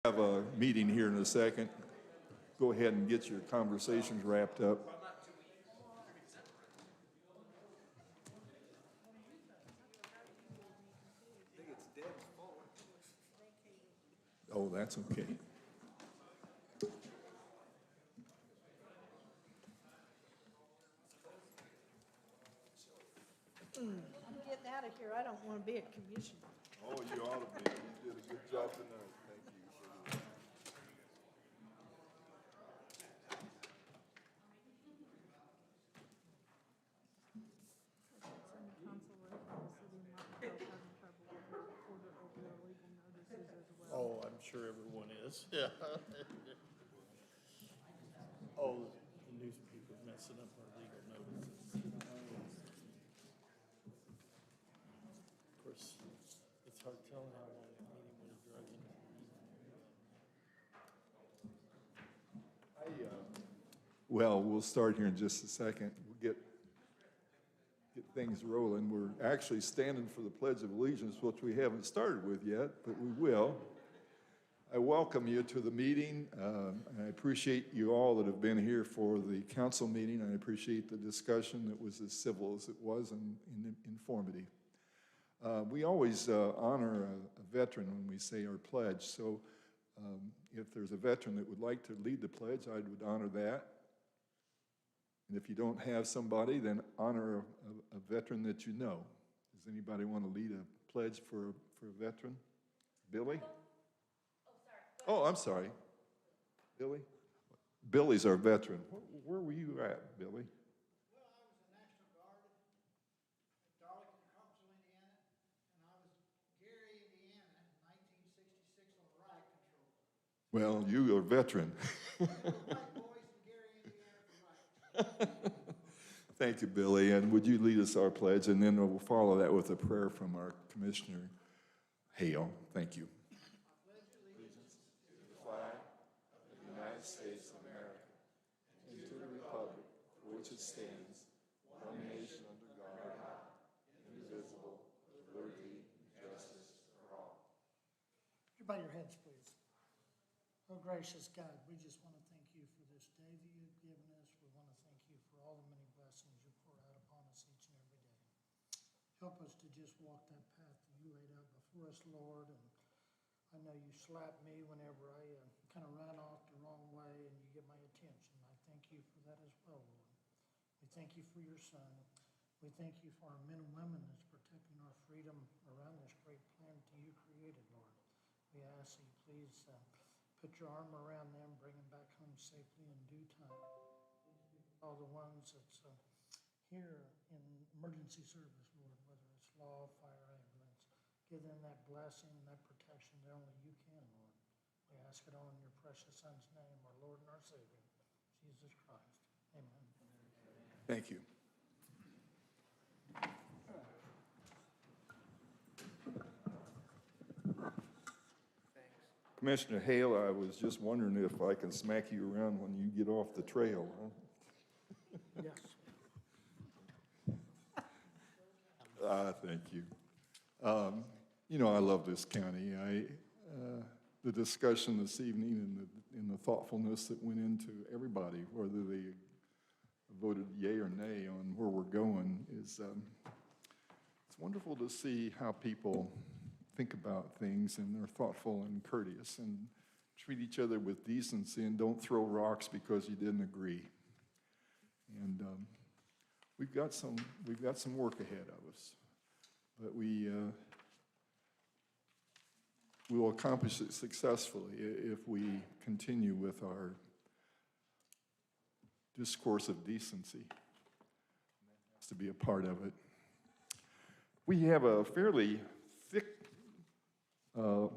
Have a meeting here in a second. Go ahead and get your conversations wrapped up. Oh, that's okay. I'm getting out of here. I don't want to be a commissioner. Oh, you ought to be. You did a good job tonight. Thank you. Oh, I'm sure everyone is. Yeah. Oh, the newspaper messing up our legal notices. Of course, it's hard telling how long the meeting would have drug into. Well, we'll start here in just a second. We'll get things rolling. We're actually standing for the Pledge of Allegiance, which we haven't started with yet, but we will. I welcome you to the meeting. I appreciate you all that have been here for the council meeting. I appreciate the discussion that was as civil as it was and informative. We always honor a veteran when we say our pledge. So if there's a veteran that would like to lead the pledge, I would honor that. And if you don't have somebody, then honor a veteran that you know. Does anybody want to lead a pledge for a veteran? Billy? Oh, I'm sorry. Billy? Billy's our veteran. Where were you at, Billy? Well, I was in National Guard at Darlington, Carpsville, Indiana, and I was Gary, Indiana in 1966 on the riot control. Well, you are a veteran. White boys in Gary, Indiana for riot. Thank you, Billy. And would you lead us our pledge? And then we'll follow that with a prayer from our Commissioner Hale. Thank you. United States of America, and to the republic for which it stands, one nation under God, indivisible, with liberty and justice for all. Could you bow your heads, please? Oh, gracious God, we just want to thank you for this day that you've given us. We want to thank you for all the many blessings you pour out upon us each and every day. Help us to just walk that path that you laid out before us, Lord. And I know you slap me whenever I kind of run off the wrong way, and you get my attention. I thank you for that as well, Lord. We thank you for your son. We thank you for our men and women that's protecting our freedom around this great planet that you created, Lord. We ask that you please put your arm around them, bring them back home safely in due time. All the ones that's here in emergency service, Lord, whether it's law, fire, ambulance, give them that blessing and that protection that only you can, Lord. We ask it all in your precious Son's name, our Lord and our Savior, Jesus Christ. Amen. Thank you. Commissioner Hale, I was just wondering if I can smack you around when you get off the trail, huh? Yes. Thank you. You know, I love this county. The discussion this evening and the thoughtfulness that went into everybody, whether they voted yay or nay on where we're going, is it's wonderful to see how people think about things, and they're thoughtful and courteous and treat each other with decency and don't throw rocks because you didn't agree. And we've got some work ahead of us, but we will accomplish it successfully if we continue with our discourse of decency. That has to be a part of it. We have a fairly thick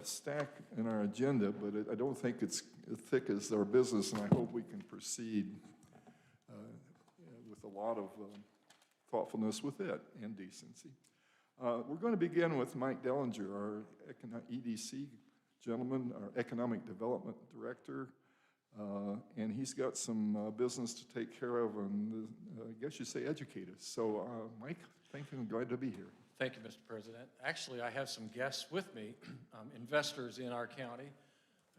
stack in our agenda, but I don't think it's as thick as our business, and I hope we can proceed with a lot of thoughtfulness with it and decency. We're going to begin with Mike Dellinger, our EDC gentleman, our Economic Development Director, and he's got some business to take care of and I guess you say educate us. So Mike, thank you and glad to be here. Thank you, Mr. President. Actually, I have some guests with me, investors in our county.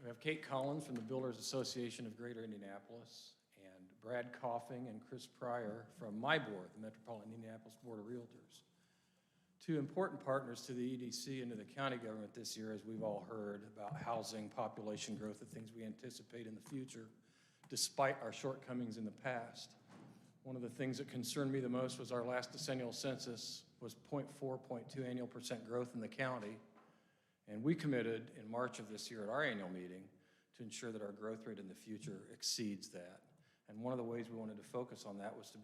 We have Kate Collins from the Builders Association of Greater Indianapolis, and Brad Coughing and Chris Pryor from my board, the Metropolitan Indianapolis Board of Realtors. Two important partners to the EDC and to the county government this year, as we've all heard about housing, population growth, the things we anticipate in the future, despite our shortcomings in the past. One of the things that concerned me the most was our last decennial census was 0.2 annual % growth in the county. And we committed in March of this year at our annual meeting to ensure that our growth rate in the future exceeds that. And one of the ways we wanted to focus on that was to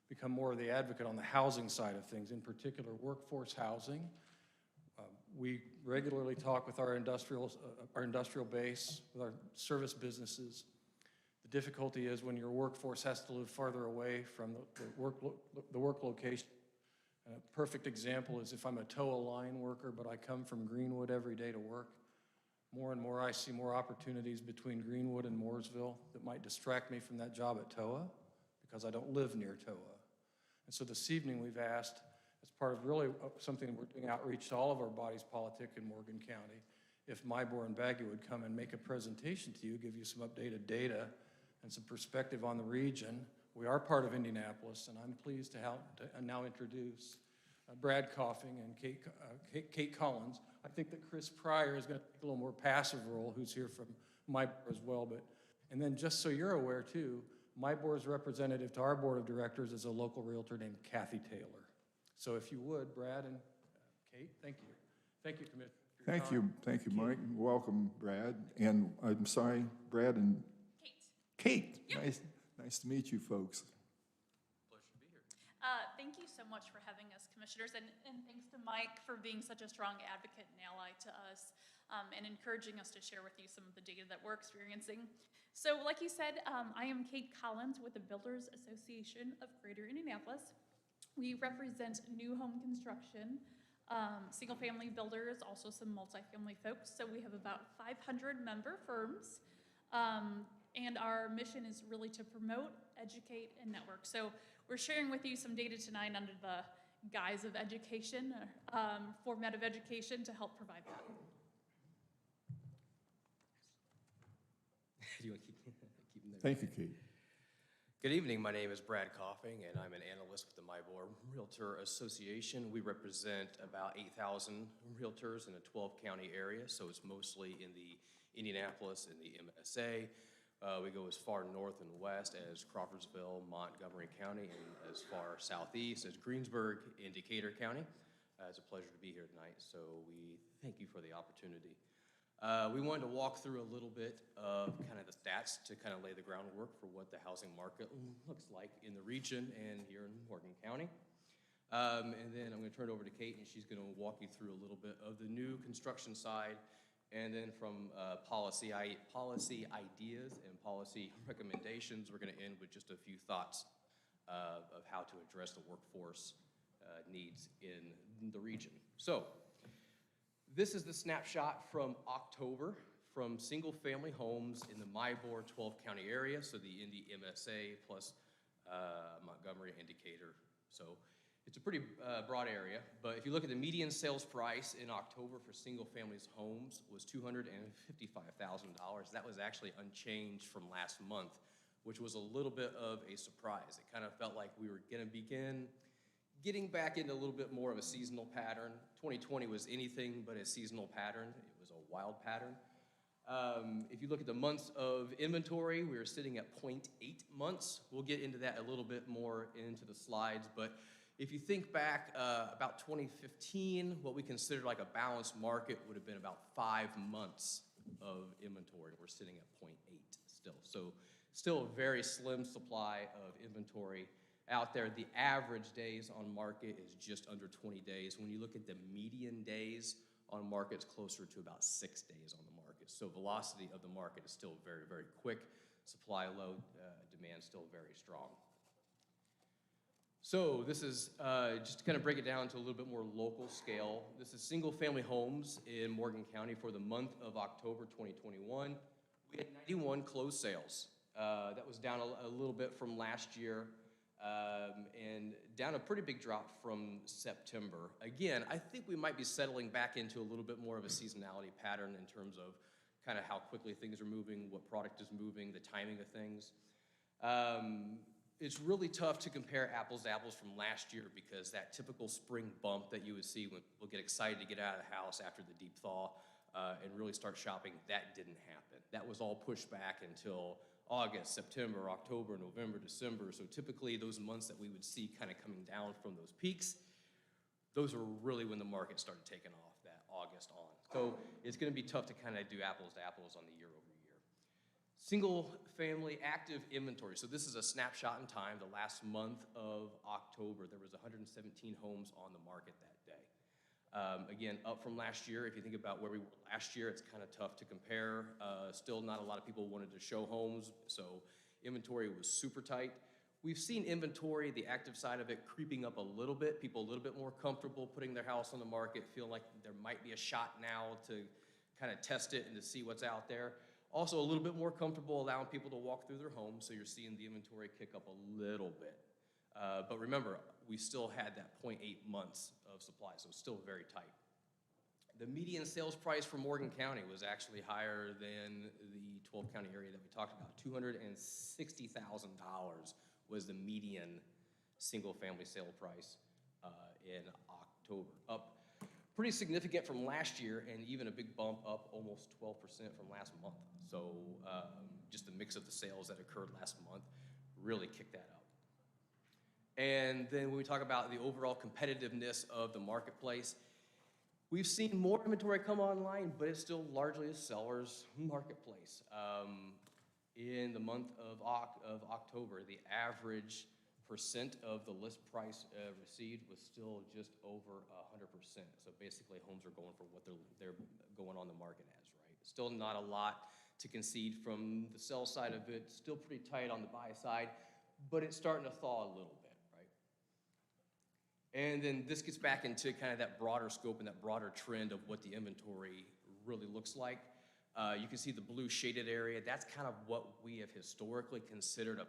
become more of the advocate on the housing side of things, in particular workforce housing. We regularly talk with our industrial base, with our service businesses. The difficulty is when your workforce has to live farther away from the work location. And a perfect example is if I'm a TOA line worker, but I come from Greenwood every day to work, more and more I see more opportunities between Greenwood and Mooresville that might distract me from that job at TOA because I don't live near TOA. And so this evening we've asked, as part of really something we're doing outreach to all of our bodies politic in Morgan County, if Mybor and Baggy would come and make a presentation to you, give you some updated data and some perspective on the region. We are part of Indianapolis, and I'm pleased to now introduce Brad Coughing and Kate Collins. I think that Chris Pryor is going to take a little more passive role, who's here from Mybor as well. And then just so you're aware too, Mybor's representative to our board of directors is a local realtor named Kathy Taylor. So if you would, Brad and Kate, thank you. Thank you, Commissioner. Thank you, Mike. Welcome, Brad. And I'm sorry, Brad and Kate. Yep. Nice to meet you folks. Pleasure to be here. Thank you so much for having us, commissioners, and thanks to Mike for being such a strong advocate and ally to us and encouraging us to share with you some of the data that we're experiencing. So like you said, I am Kate Collins with the Builders Association of Greater Indianapolis. We represent new home construction, single-family builders, also some multifamily folks. So we have about 500 member firms. And our mission is really to promote, educate, and network. So we're sharing with you some data tonight under the guise of education, format of education to help provide that. Do you want to keep them there? Thank you, Kate. Good evening. My name is Brad Coughing, and I'm an analyst with the Mybor Realtor Association. We represent about 8,000 realtors in a 12-county area, so it's mostly in the Indianapolis and the MSA. We go as far north and west as Crawfordsville, Montgomery County, and as far southeast as Greensburg and Decatur County. It's a pleasure to be here tonight, so we thank you for the opportunity. We wanted to walk through a little bit of kind of the stats to kind of lay the groundwork for what the housing market looks like in the region and here in Morgan County. And then I'm going to turn it over to Kate, and she's going to walk you through a little bit of the new construction side. And then from policy ideas and policy recommendations, we're going to end with just a few thoughts of how to address the workforce needs in the region. So this is the snapshot from October from single-family homes in the Mybor 12-county area, so the Indy MSA plus Montgomery and Decatur. So it's a pretty broad area, but if you look at the median sales price in October for single-family homes was $255,000. That was actually unchanged from last month, which was a little bit of a surprise. It kind of felt like we were going to begin getting back into a little bit more of a seasonal pattern. 2020 was anything but a seasonal pattern. It was a wild pattern. If you look at the months of inventory, we were sitting at 0.8 months. We'll get into that a little bit more into the slides, but if you think back about 2015, what we considered like a balanced market would have been about 5 months of inventory. We're sitting at 0.8 still. So still a very slim supply of inventory out there. The average days on market is just under 20 days. When you look at the median days on market, it's closer to about 6 days on the market. So velocity of the market is still very, very quick. Supply low, demand still very strong. So this is, just to kind of break it down to a little bit more local scale, this is single-family homes in Morgan County for the month of October 2021. We had 91 closed sales. That was down a little bit from last year, and down a pretty big drop from September. Again, I think we might be settling back into a little bit more of a seasonality pattern in terms of kind of how quickly things are moving, what product is moving, the timing of things. It's really tough to compare apples to apples from last year because that typical spring bump that you would see when people get excited to get out of the house after the deep thaw and really start shopping, that didn't happen. That was all pushed back until August, September, October, November, December. So typically those months that we would see kind of coming down from those peaks, those are really when the market started taking off, that August on. So it's going to be tough to kind of do apples to apples on the year over year. Single-family active inventory. So this is a snapshot in time. The last month of October, there was 117 homes on the market that day. Again, up from last year. If you think about where we were last year, it's kind of tough to compare. Still not a lot of people wanted to show homes, so inventory was super tight. We've seen inventory, the active side of it, creeping up a little bit. People a little bit more comfortable putting their house on the market, feel like there might be a shot now to kind of test it and to see what's out there. Also a little bit more comfortable allowing people to walk through their homes, so you're seeing the inventory kick up a little bit. But remember, we still had that 0.8 months of supply, so still very tight. The median sales price for Morgan County was actually higher than the 12-county area that we talked about. $260,000 was the median single-family sale price in October. Up pretty significant from last year, and even a big bump up almost 12% from last month. So just the mix of the sales that occurred last month really kicked that up. And then when we talk about the overall competitiveness of the marketplace, we've seen more inventory come online, but it's still largely a seller's marketplace. In the month of October, the average percent of the list price received was still just over 100%. So basically, homes are going for what they're going on the market as, right? Still not a lot to concede from the sell side of it. Still pretty tight on the buy side, but it's starting to thaw a little bit, right? And then this gets back into kind of that broader scope and that broader trend of what the inventory really looks like. You can see the blue shaded area. That's kind of what we have historically considered a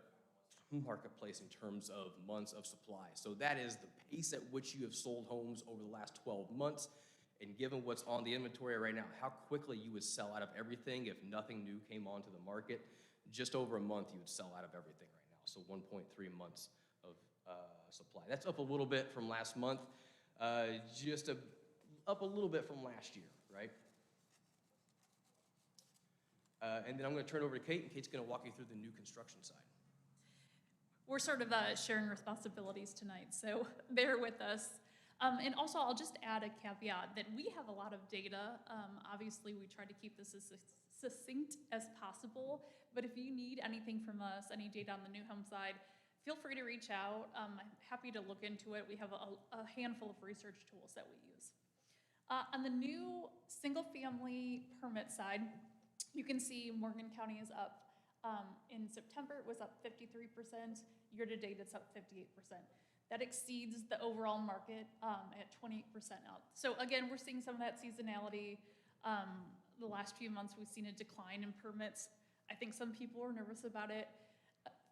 marketplace in terms of months of supply. So that is the pace at which you have sold homes over the last 12 months. And given what's on the inventory right now, how quickly you would sell out of everything if nothing new came onto the market. Just over a month, you would sell out of everything right now. So 1.3 months of supply. That's up a little bit from last month, up a little bit from last year, right? And then I'm going to turn it over to Kate, and Kate's going to walk you through the new construction side. We're sort of sharing responsibilities tonight, so bear with us. And also, I'll just add a caveat that we have a lot of data. Obviously, we try to keep this as succinct as possible, but if you need anything from us, any data on the new home side, feel free to reach out. I'm happy to look into it. We have a handful of research tools that we use. On the new single-family permit side, you can see Morgan County is up. In September, it was up 53%. Year-to-date, it's up 58%. That exceeds the overall market at 28% up. So again, we're seeing some of that seasonality. The last few months, we've seen a decline in permits. I think some people are nervous about it.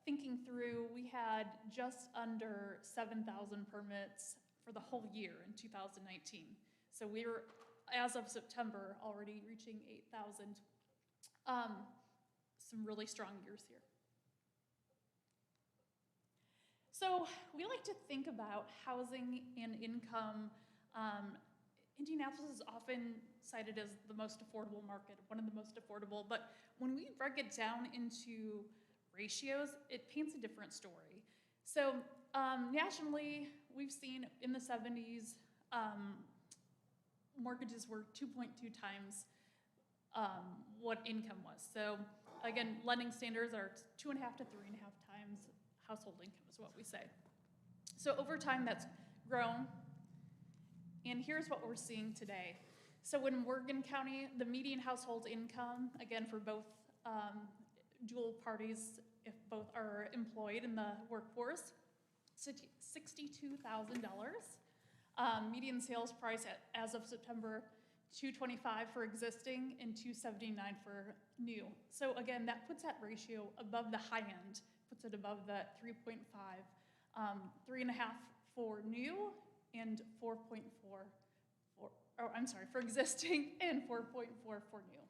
Thinking through, we had just under 7,000 permits for the whole year in 2019. So we were, as of September, already reaching 8,000. Some really strong years here. So we like to think about housing and income. Indianapolis is often cited as the most affordable market, one of the most affordable, but when we break it down into ratios, it paints a different story. So nationally, we've seen in the 70s, mortgages were 2.2 times what income was. So again, lending standards are 2.5 to 3.5 times household income is what we say. So over time, that's grown. And here's what we're seeing today. So in Morgan County, the median household income, again, for both dual parties, if both are employed in the workforce, $62,000. Median sales price as of September, $225 for existing and $279 for new. So again, that puts that ratio above the high end, puts it above that 3.5, 3.5 for new and 4.4 for existing and 4.4 for new.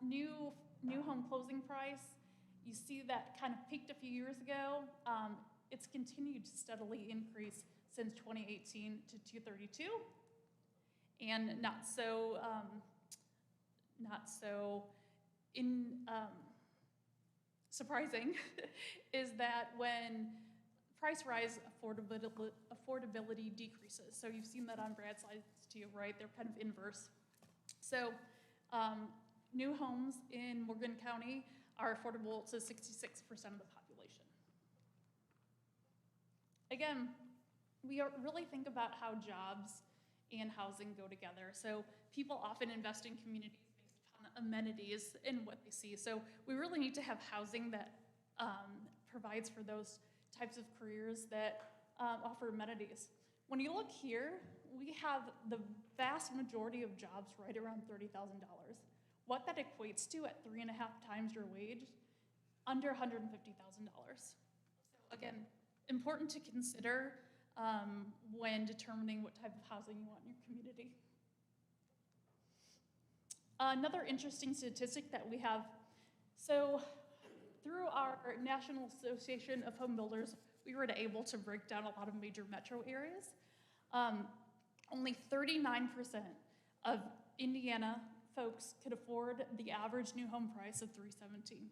New home closing price, you see that kind of peaked a few years ago. It's continued to steadily increase since 2018 to 232. And not so surprising is that when price rise, affordability decreases. So you've seen that on Brad's slides too, right? They're kind of inverse. So new homes in Morgan County are affordable to 66% of the population. Again, we really think about how jobs and housing go together. So people often invest in communities based upon amenities and what they see. So we really need to have housing that provides for those types of careers that offer amenities. When you look here, we have the vast majority of jobs right around $30,000. What that equates to at 3.5 times your wage, under $150,000. So again, important to consider when determining what type of housing you want in your community. Another interesting statistic that we have, so through our National Association of Home Builders, we were able to break down a lot of major metro areas. Only 39% of Indiana folks could afford the average new home price of $317,000.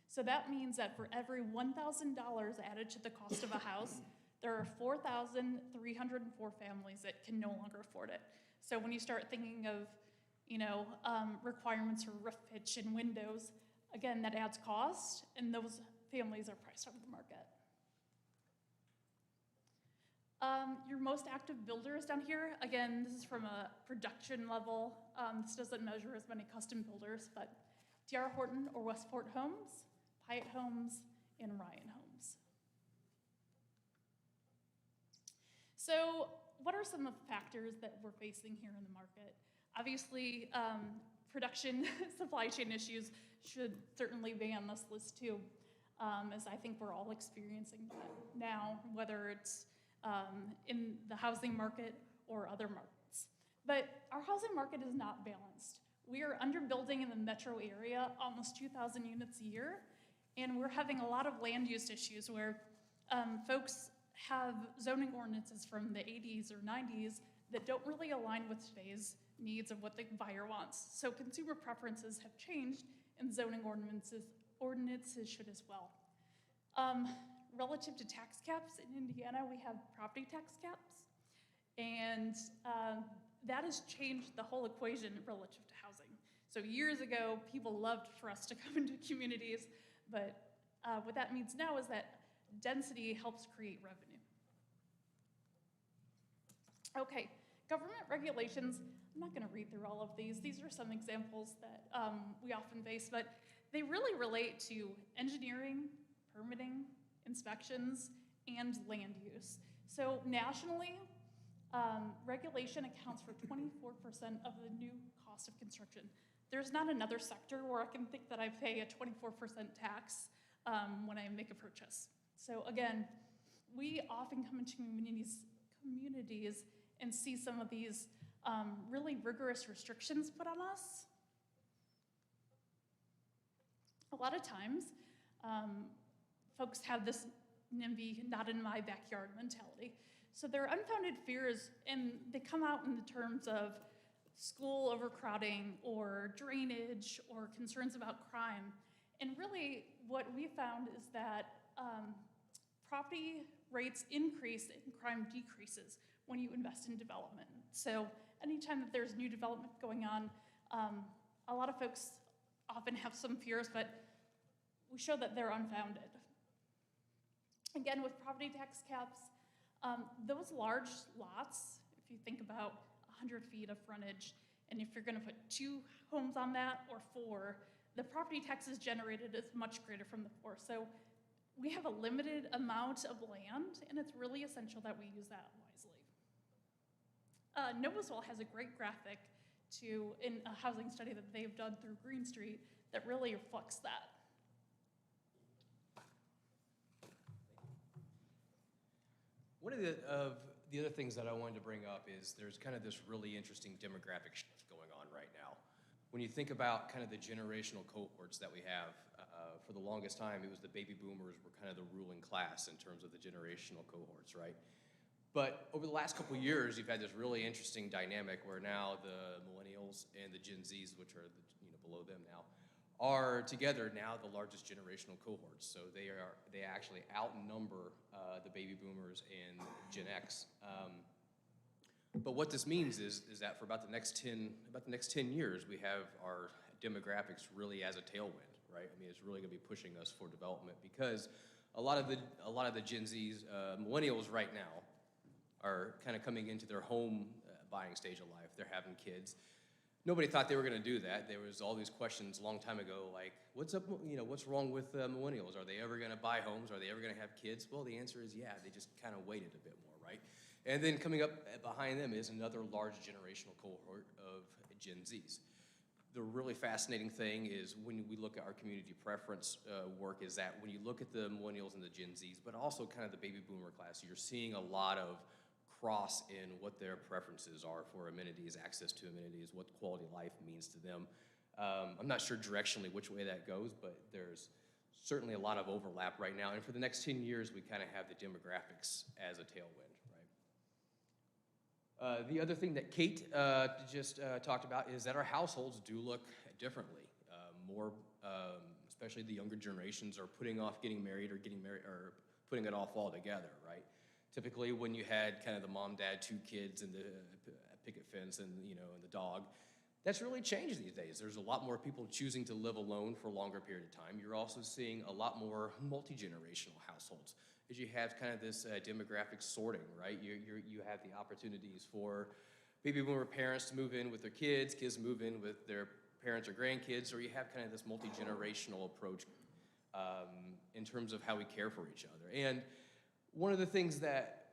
So that means that for every $1,000 added to the cost of a house, there are 4,304 families that can no longer afford it. So when you start thinking of, requirements for roof pitch and windows, again, that adds cost, and those families are priced out of the market. Your most active builders down here, again, this is from a production level. This doesn't measure as many custom builders, but D.R. Horton or Westport Homes, Pyatt Homes, and Ryan Homes. So what are some of the factors that we're facing here in the market? Obviously, production supply chain issues should certainly be on this list too, as I think we're all experiencing that now, whether it's in the housing market or other markets. But our housing market is not balanced. We are underbuilding in the metro area, almost 2,000 units a year, and we're having a lot of land use issues where folks have zoning ordinances from the 80s or 90s that don't really align with today's needs of what the buyer wants. So consumer preferences have changed, and zoning ordinances should as well. Relative to tax caps in Indiana, we have property tax caps, and that has changed the whole equation relative to housing. So years ago, people loved for us to come into communities, but what that means now is that density helps create revenue. Okay, government regulations, I'm not gonna read through all of these. These are some examples that we often face, but they really relate to engineering, permitting, inspections, and land use. So nationally, regulation accounts for 24% of the new cost of construction. There's not another sector where I can think that I pay a 24% tax when I make a purchase. So again, we often come into communities and see some of these really rigorous restrictions put on us. A lot of times, folks have this NIMBY, not in my backyard mentality. So their unfounded fears, and they come out in the terms of school overcrowding or drainage or concerns about crime. And really what we found is that property rates increase and crime decreases when you invest in development. So anytime that there's new development going on, a lot of folks often have some fears, but we show that they're unfounded. Again, with property tax caps, those large lots, if you think about 100 feet of frontage, and if you're gonna put 2 homes on that or 4, the property taxes generated is much greater from the 4. So we have a limited amount of land, and it's really essential that we use that wisely. Novasol has a great graphic in a housing study that they've done through Green Street that really reflects that. One of the other things that I wanted to bring up is there's kind of this really interesting demographic shift going on right now. When you think about kind of the generational cohorts that we have, for the longest time, it was the baby boomers were kind of the ruling class in terms of the generational cohorts, right? But over the last couple of years, you've had this really interesting dynamic where now the millennials and the Gen Zs, which are below them now, are together now the largest generational cohorts. So they actually outnumber the baby boomers and Gen X. But what this means is that for about the next 10 years, we have our demographics really as a tailwind, right? I mean, it's really going to be pushing us for development because a lot of the Gen Zs, millennials right now, are kind of coming into their home buying stage of life. They're having kids. Nobody thought they were going to do that. There was all these questions a long time ago, like, what's up? What's wrong with millennials? Are they ever going to buy homes? Are they ever going to have kids? Well, the answer is yeah. They just kind of waited a bit more, right? And then coming up behind them is another large generational cohort of Gen Zs. The really fascinating thing is when we look at our community preference work is that when you look at the millennials and the Gen Zs, but also kind of the baby boomer class, you're seeing a lot of cross in what their preferences are for amenities, access to amenities, what quality of life means to them. I'm not sure directionally which way that goes, but there's certainly a lot of overlap right now. And for the next 10 years, we kind of have the demographics as a tailwind, right? The other thing that Kate just talked about is that our households do look differently. Especially the younger generations are putting off getting married or putting it off altogether, right? Typically, when you had kind of the mom, dad, 2 kids, and the picket fence, and and the dog, that's really changed these days. There's a lot more people choosing to live alone for a longer period of time. You're also seeing a lot more multi-generational households, as you have kind of this demographic sorting, right? You have the opportunities for baby boomer parents to move in with their kids move in with their parents or grandkids, or you have kind of this multi-generational approach in terms of how we care for each other. And one of the things that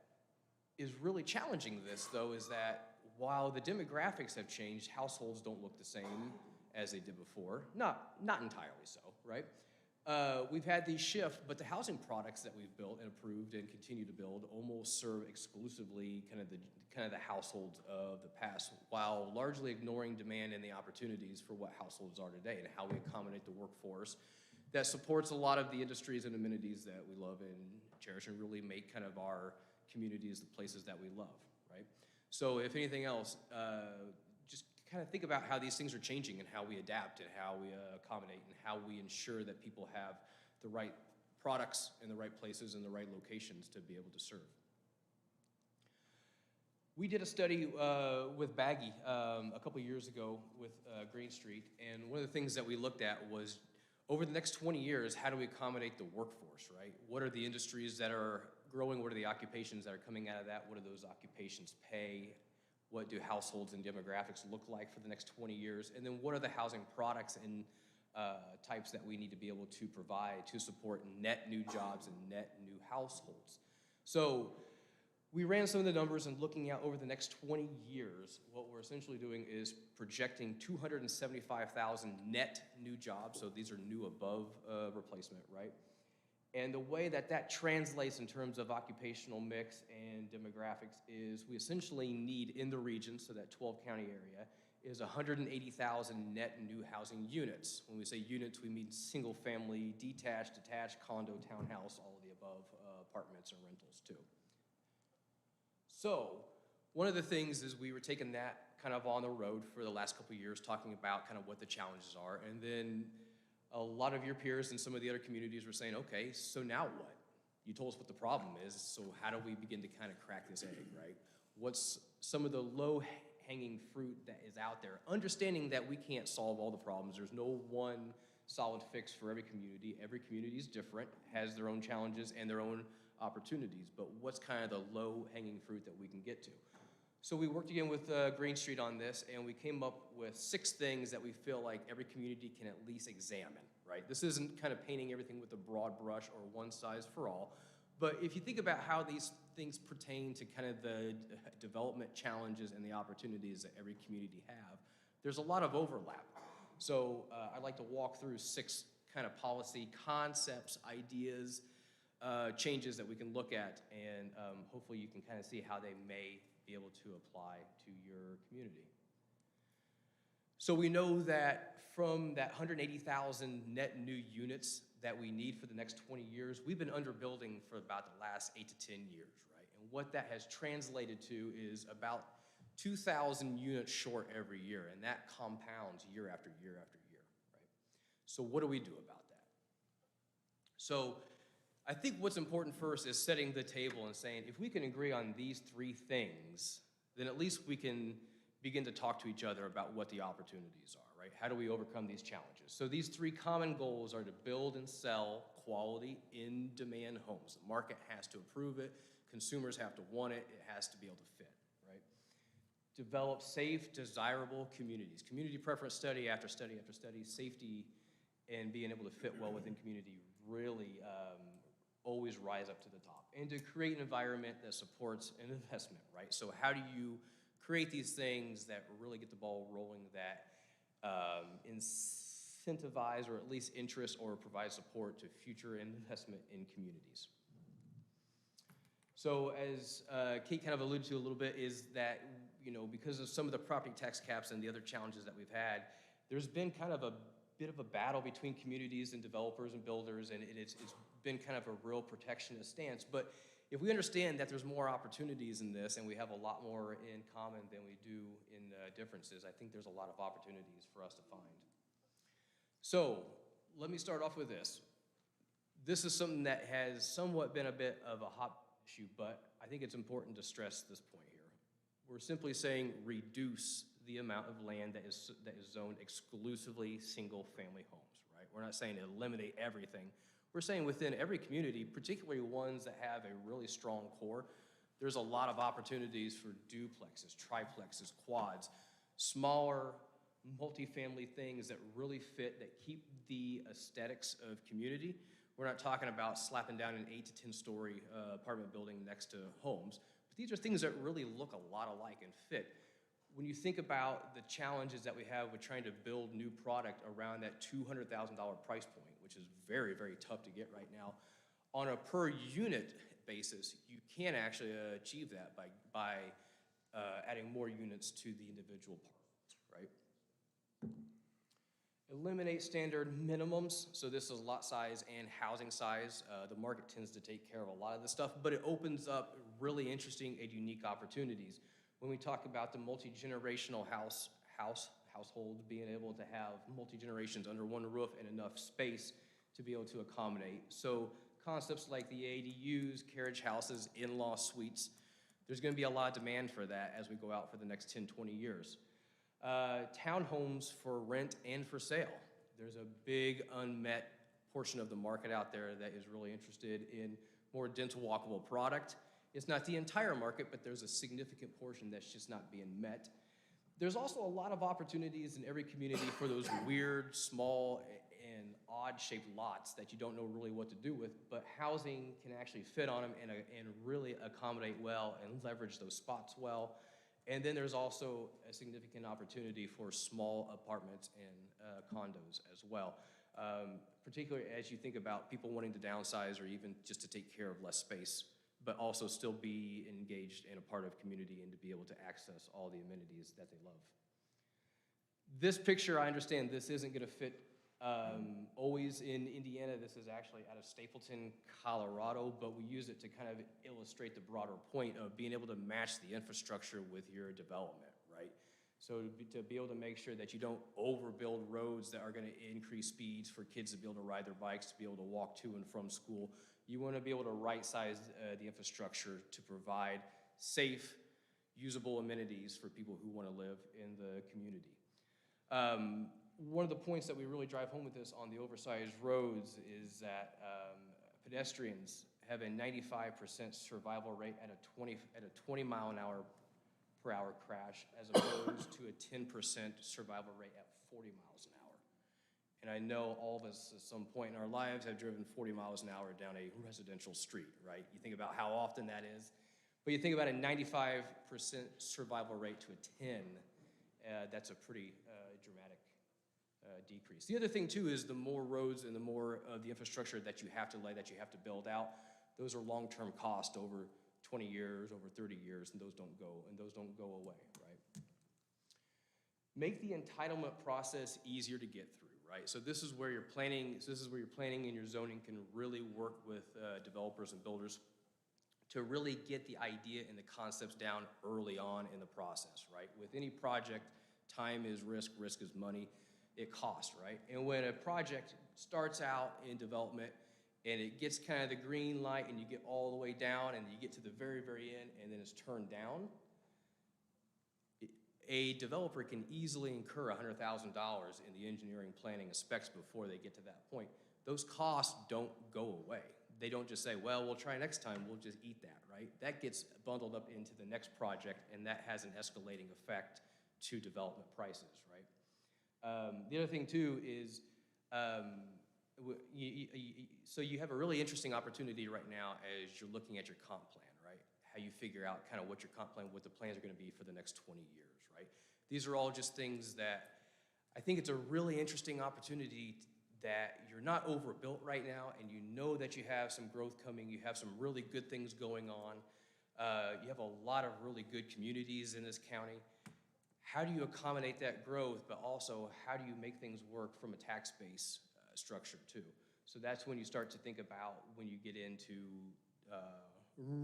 is really challenging this, though, is that while the demographics have changed, households don't look the same as they did before. Not entirely so, right? We've had these shift, but the housing products that we've built and approved and continue to build almost serve exclusively kind of the households of the past, while largely ignoring demand and the opportunities for what households are today and how we accommodate the workforce that supports a lot of the industries and amenities that we love and cherish and really make kind of our communities the places that we love, right? So if anything else, just kind of think about how these things are changing and how we adapt and how we accommodate and how we ensure that people have the right products in the right places and the right locations to be able to serve. We did a study with Baggy a couple years ago with Green Street, and one of the things that we looked at was over the next 20 years, how do we accommodate the workforce, right? What are the industries that are growing? What are the occupations that are coming out of that? What do those occupations pay? What do households and demographics look like for the next 20 years? And then what are the housing products and types that we need to be able to provide to support net new jobs and net new households? So we ran some of the numbers and looking out over the next 20 years, what we're essentially doing is projecting 275,000 net new jobs. So these are new above replacement, right? And the way that that translates in terms of occupational mix and demographics is we essentially need in the region, so that 12-county area, is 180,000 net new housing units. When we say units, we mean single-family, detached, condo, townhouse, all of the above, apartments and rentals too. So one of the things is we were taking that kind of on the road for the last couple of years, talking about kind of what the challenges are, and then a lot of your peers and some of the other communities were saying, okay, so now what? You told us what the problem is, so how do we begin to kind of crack this egg, right? What's some of the low-hanging fruit that is out there? Understanding that we can't solve all the problems. There's no one solid fix for every community. Every community is different, has their own challenges and their own opportunities, but what's kind of the low-hanging fruit that we can get to? So we worked again with Green Street on this, and we came up with 6 things that we feel like every community can at least examine, right? This isn't kind of painting everything with a broad brush or one size for all, but if you think about how these things pertain to kind of the development challenges and the opportunities that every community have, there's a lot of overlap. So I'd like to walk through 6 kind of policy concepts, ideas, changes that we can look at, and hopefully you can kind of see how they may be able to apply to your community. So we know that from that 180,000 net new units that we need for the next 20 years, we've been underbuilding for about the last 8 to 10 years, right? And what that has translated to is about 2,000 units short every year, and that compounds year after year after year, right? So what do we do about that? So I think what's important first is setting the table and saying, if we can agree on these three things, then at least we can begin to talk to each other about what the opportunities are, right? How do we overcome these challenges? So these three common goals are to build and sell quality in-demand homes. The market has to approve it, consumers have to want it, it has to be able to fit, right? Develop safe, desirable communities. Community preference study after study after study, safety and being able to fit well within community really always rise up to the top. And to create an environment that supports an investment, right? So how do you create these things that really get the ball rolling, that incentivize or at least interest or provide support to future investment in communities? So as Kate kind of alluded to a little bit, is that, you know, because of some of the property tax caps and the other challenges that we've had, there's been kind of a bit of a battle between communities and developers and builders, and it's been kind of a real protectionist stance. But if we understand that there's more opportunities in this and we have a lot more in common than we do in differences, I think there's a lot of opportunities for us to find. So let me start off with this. This is something that has somewhat been a bit of a hot issue, but I think it's important to stress this point here. We're simply saying reduce the amount of land that is zoned exclusively single-family homes, right? We're not saying eliminate everything. We're saying within every community, particularly ones that have a really strong core, there's a lot of opportunities for duplexes, triplexes, quads, smaller multifamily things that really fit, that keep the aesthetics of community. We're not talking about slapping down an 8 to 10 story apartment building next to homes, but these are things that really look a lot alike and fit. When you think about the challenges that we have with trying to build new product around that $200,000 price point, which is very, very tough to get right now, on a per unit basis, you can actually achieve that by adding more units to the individual parts, right? Eliminate standard minimums. So this is lot size and housing size. The market tends to take care of a lot of this stuff, but it opens up really interesting and unique opportunities. When we talk about the multi-generational household being able to have multi-generations under one roof and enough space to be able to accommodate. So concepts like the ADUs, carriage houses, in-law suites, there's gonna be a lot of demand for that as we go out for the next 10, 20 years. Townhomes for rent and for sale. There's a big unmet portion of the market out there that is really interested in more dense walkable product. It's not the entire market, but there's a significant portion that's just not being met. There's also a lot of opportunities in every community for those weird, small, and odd-shaped lots that you don't know really what to do with, but housing can actually fit on them and really accommodate well and leverage those spots well. And then there's also a significant opportunity for small apartments and condos as well, particularly as you think about people wanting to downsize or even just to take care of less space, but also still be engaged in a part of community and to be able to access all the amenities that they love. This picture, I understand this isn't gonna fit always in Indiana. This is actually out of Stapleton, Colorado, but we use it to kind of illustrate the broader point of being able to match the infrastructure with your development, right? So to be able to make sure that you don't overbuild roads that are gonna increase speeds for kids to be able to ride their bikes, to be able to walk to and from school. You wanna be able to right-size the infrastructure to provide safe, usable amenities for people who wanna live in the community. One of the points that we really drive home with this on the oversized roads is that pedestrians have a 95% survival rate at a 20 mile an hour per hour crash, as opposed to a 10% survival rate at 40 miles an hour. And I know all of us at some point in our lives have driven 40 miles an hour down a residential street, right? You think about how often that is, but you think about a 95% survival rate to a 10, that's a pretty dramatic decrease. The other thing too is the more roads and the more of the infrastructure that you have to lay, that you have to build out, those are long-term costs over 20 years, over 30 years, and those don't go away, right? make the entitlement process easier to get through, right? So this is where your planning, and your zoning can really work with developers and builders to really get the idea and the concepts down early on in the process, right? With any project, time is risk, risk is money, it costs, right? And when a project starts out in development and it gets kind of the green light and you get all the way down and you get to the very, very end and then it's turned down, a developer can easily incur $100,000 in the engineering, planning, and specs before they get to that point. Those costs don't go away. They don't just say, well, we'll try next time, we'll just eat that, right? That gets bundled up into the next project, and that has an escalating effect to development prices, right? The other thing, too, is so you have a really interesting opportunity right now as you're looking at your comp plan, right? How you figure out kind of what your comp plan, what the plans are going to be for the next 20 years, right? These are all just things that I think it's a really interesting opportunity that you're not overbuilt right now, and you know that you have some growth coming, you have some really good things going on, you have a lot of really good communities in this county. How do you accommodate that growth, but also how do you make things work from a tax base structure too? So that's when you start to think about when you get into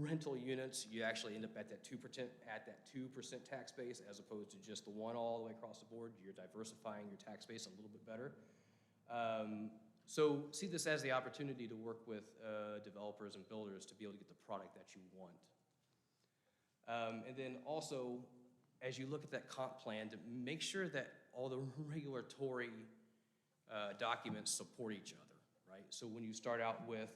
rental units, you actually end up at that 2% tax base as opposed to just the one all the way across the board. You're diversifying your tax base a little bit better. So see this as the opportunity to work with developers and builders to be able to get the product that you want. And then also, as you look at that comp plan, to make sure that all the regulatory documents support each other, right? So when you start out with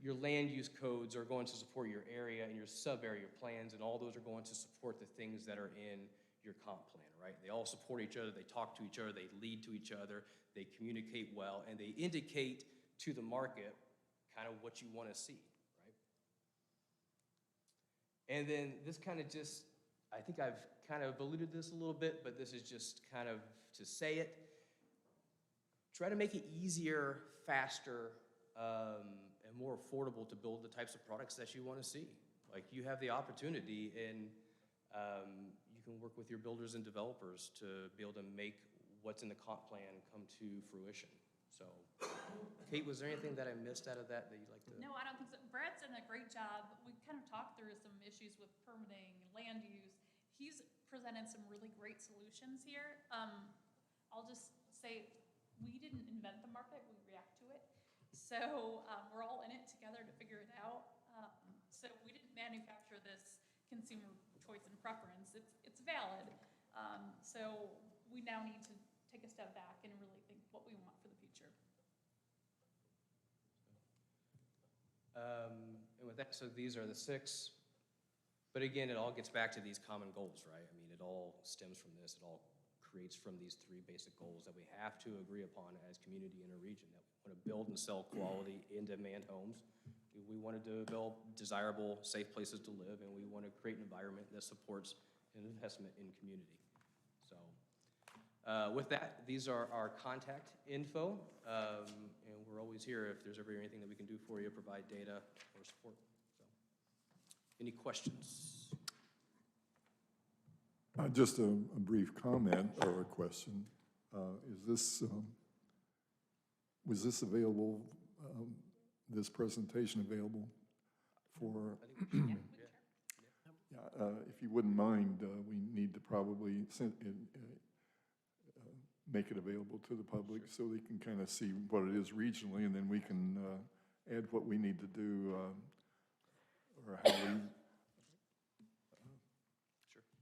your land use codes are going to support your area and your sub-area plans, and all those are going to support the things that are in your comp plan, right? They all support each other, they talk to each other, they lead to each other, they communicate well, and they indicate to the market kind of what you want to see, right? And then this kind of just, I think I've kind of alluded this a little bit, but this is just kind of to say it. Try to make it easier, faster, and more affordable to build the types of products that you want to see. Like, you have the opportunity, and you can work with your builders and developers to be able to make what's in the comp plan come to fruition. So, Kate, was there anything that I missed out of that you'd like to? No, I don't think so. Brad's done a great job. We kind of talked through some issues with permitting and land use. He's presented some really great solutions here. I'll just say, we didn't invent the market, we react to it. So we're all in it together to figure it out. So we didn't manufacture this consumer choice and preference. It's valid. So we now need to take a step back and really think what we want for the future. And with that, so these are the 6. But again, it all gets back to these common goals, right? I mean, it all stems from this. It all creates from these 3 basic goals that we have to agree upon as community in a region, that we want to build and sell quality in-demand homes. We want to develop desirable, safe places to live, and we want to create an environment that supports an investment in community. So with that, these are our contact info, and we're always here if there's ever anything that we can do for you, provide data or support. So, any questions? Just a brief comment or a question. Was this available, this presentation available for? If you wouldn't mind, we need to probably make it available to the public so they can kind of see what it is regionally, and then we can add what we need to do or how we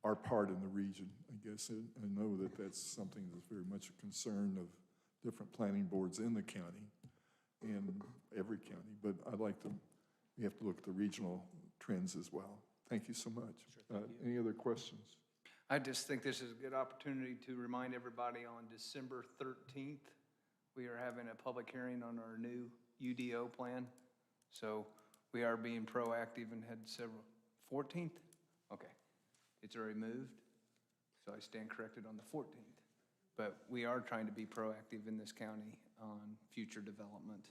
our part in the region, I guess. I know that that's something that's very much a concern of different planning boards in the county and every county, but we have to look at the regional trends as well. Thank you so much. Sure, any other questions? I just think this is a good opportunity to remind everybody on December 13th, we are having a public hearing on our new UDO plan. So we are being proactive and had several, 14th? Okay. It's already moved, so I stand corrected on the 14th. But we are trying to be proactive in this county on future development.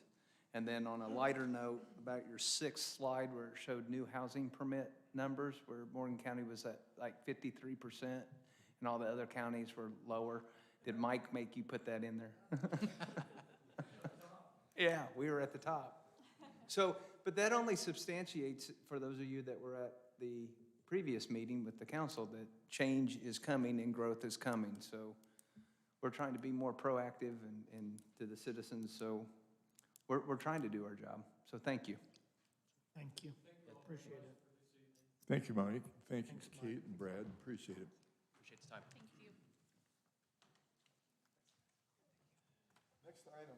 And then on a lighter note, about your 6th slide where it showed new housing permit numbers, where Morgan County was at like 53%, and and all the other counties were lower. Did Mike make you put that in there? Yeah, we were at the top. So, but that only substantiates, for those of you that were at the previous meeting with the council, that change is coming and growth is coming. So we're trying to be more proactive and to the citizens, so we're trying to do our job. So thank you. Thank you. Appreciate it. Thank you, Mike. Thank you, Kate and Brad. Appreciate it. Appreciate the time. Thank you. Next item.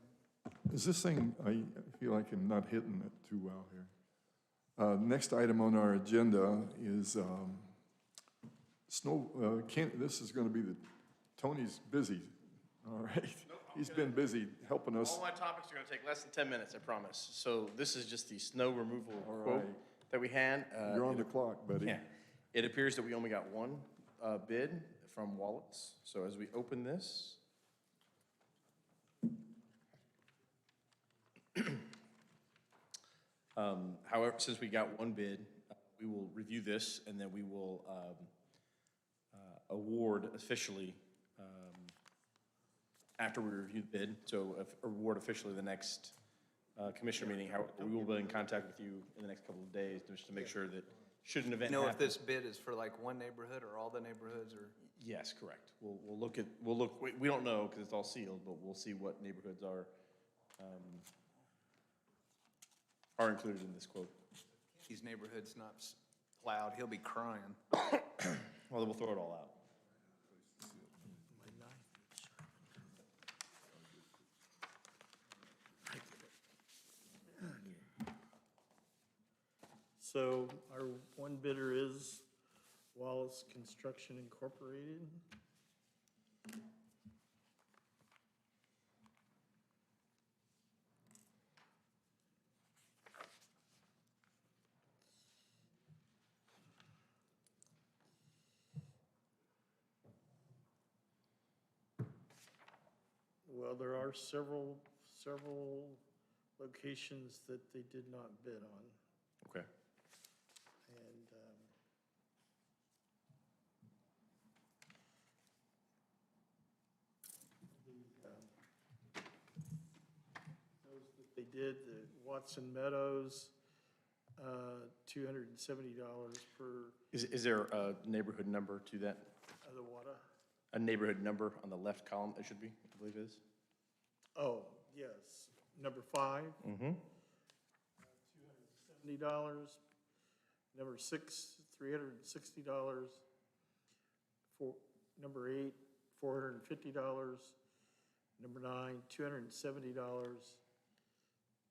Is this thing, I feel like I'm not hitting it too well here. Next item on our agenda is this is going to be Tony's busy, all right? He's been busy helping us. All my topics are going to take less than 10 minutes, I promise. So this is just the snow removal All quote right. that we had. You're on the clock, buddy. Yeah. It appears that we only got one bid from Wallets. So as we open this, however, since we got one bid, we will review this and then we will award officially after we review the bid. So award officially the next commissioner meeting. We will be in contact with you in the next couple of days just to make sure that should an event You know if happen. this bid is for like one neighborhood or all the neighborhoods, or? Yes, correct. We'll look, we don't know because it's all sealed, but we'll see what neighborhoods are included in this quote. These neighborhoods not plowed, he'll be crying. Well, then we'll throw it all out. So our one bidder is Wallace Construction Incorporated. Well, there are several locations that they did not bid on. Okay. And those that they did, the Watson Meadows, $270 per Is there a neighborhood number to that? the water. A neighborhood number on the left column, it should be, I believe it is. Oh, yes, number 5. Mm-hmm. $270. Number 6, $360. Number 8, $450. Number 9, $270.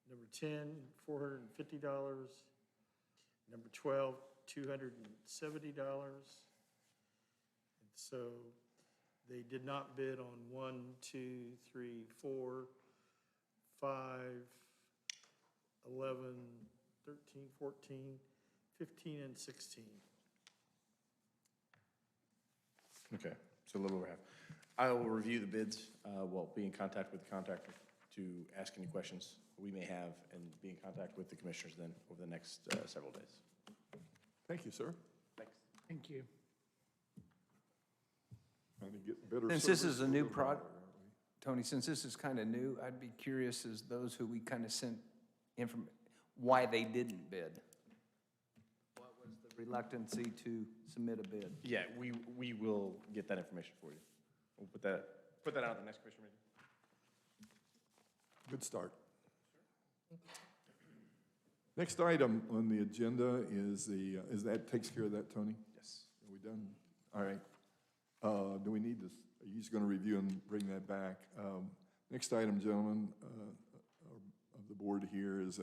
Number 10, $450. Number 12, $270. And so they did not bid on 1, 2, 3, 4, 5, 11, 13, 14, 15, and 16. Okay, so a little over half. I will review the bids, we'll be in contact with the contractor to ask any questions we may have and be in contact with the commissioners then over the next several days. Thank you, sir. Thanks. Thank you. Trying to get better Since this service is a for new the prod- buyer, aren't we? Tony, since this is kind of new, I'd be curious as those who we kind of sent why they didn't bid. What was the reluctancy to submit a bid? Yeah, we will get that information for you. We'll put that out at the next commissioner meeting. Good start. Next item on the agenda is that takes care of that, Tony? Yes. Are we done? All right. Do we need this? He's going to review and bring that back. Next item, gentlemen, of the board here is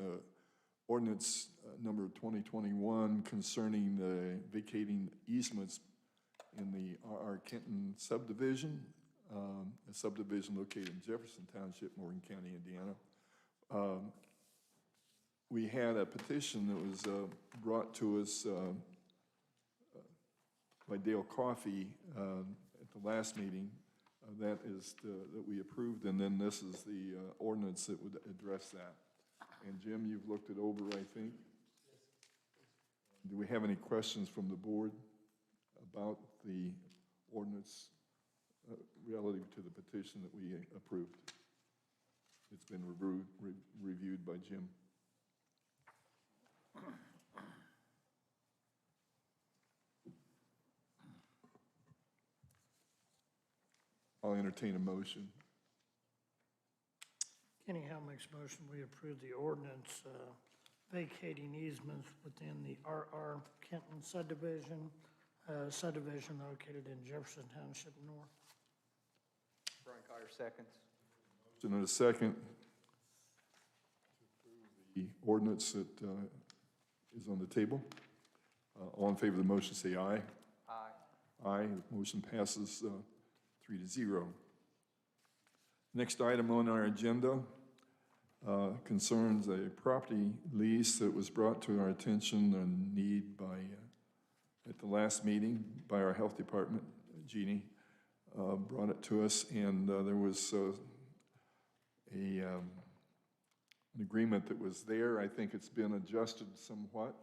ordinance number 2021 concerning the vacating easements in the R.R. Kenton subdivision, a subdivision located in Jefferson Township, Morgan County, Indiana. We had a petition that was brought to us by Dale Coffey at the last meeting. That we approved, and then this is the ordinance that would address that. And Jim, you've looked it over, I think. Do we have any questions from the board about the ordinance relative to the petition that we approved. It's been reviewed by Jim. I'll entertain a motion. Kenny Howe makes a motion, we approve the ordinance vacating easements within the R.R. Kenton subdivision located in Jefferson Township North. Brian Carter seconds. Motion and a second. The ordinance that is on the table. All in favor of the motion, say aye. Aye. Aye. The motion passes 3-0. Next item on our agenda concerns a property lease that was brought to our attention and need by, at the last meeting by our health department. Jeannie brought it to us, and there was an agreement that was there. I think it's been adjusted somewhat,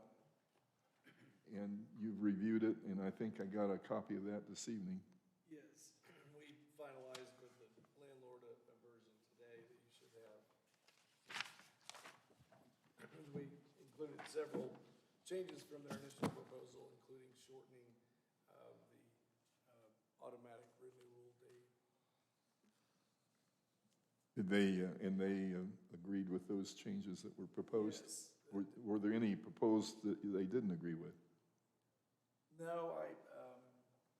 and you've reviewed it, and I think I got a copy of that this evening. Yes, we finalized with the landlord a version today that you should have. We included several changes from their initial proposal, including shortening the automatic renewal date. Did they, and they agreed with those changes that were proposed? Yes. Were there any proposed that they didn't agree with? No,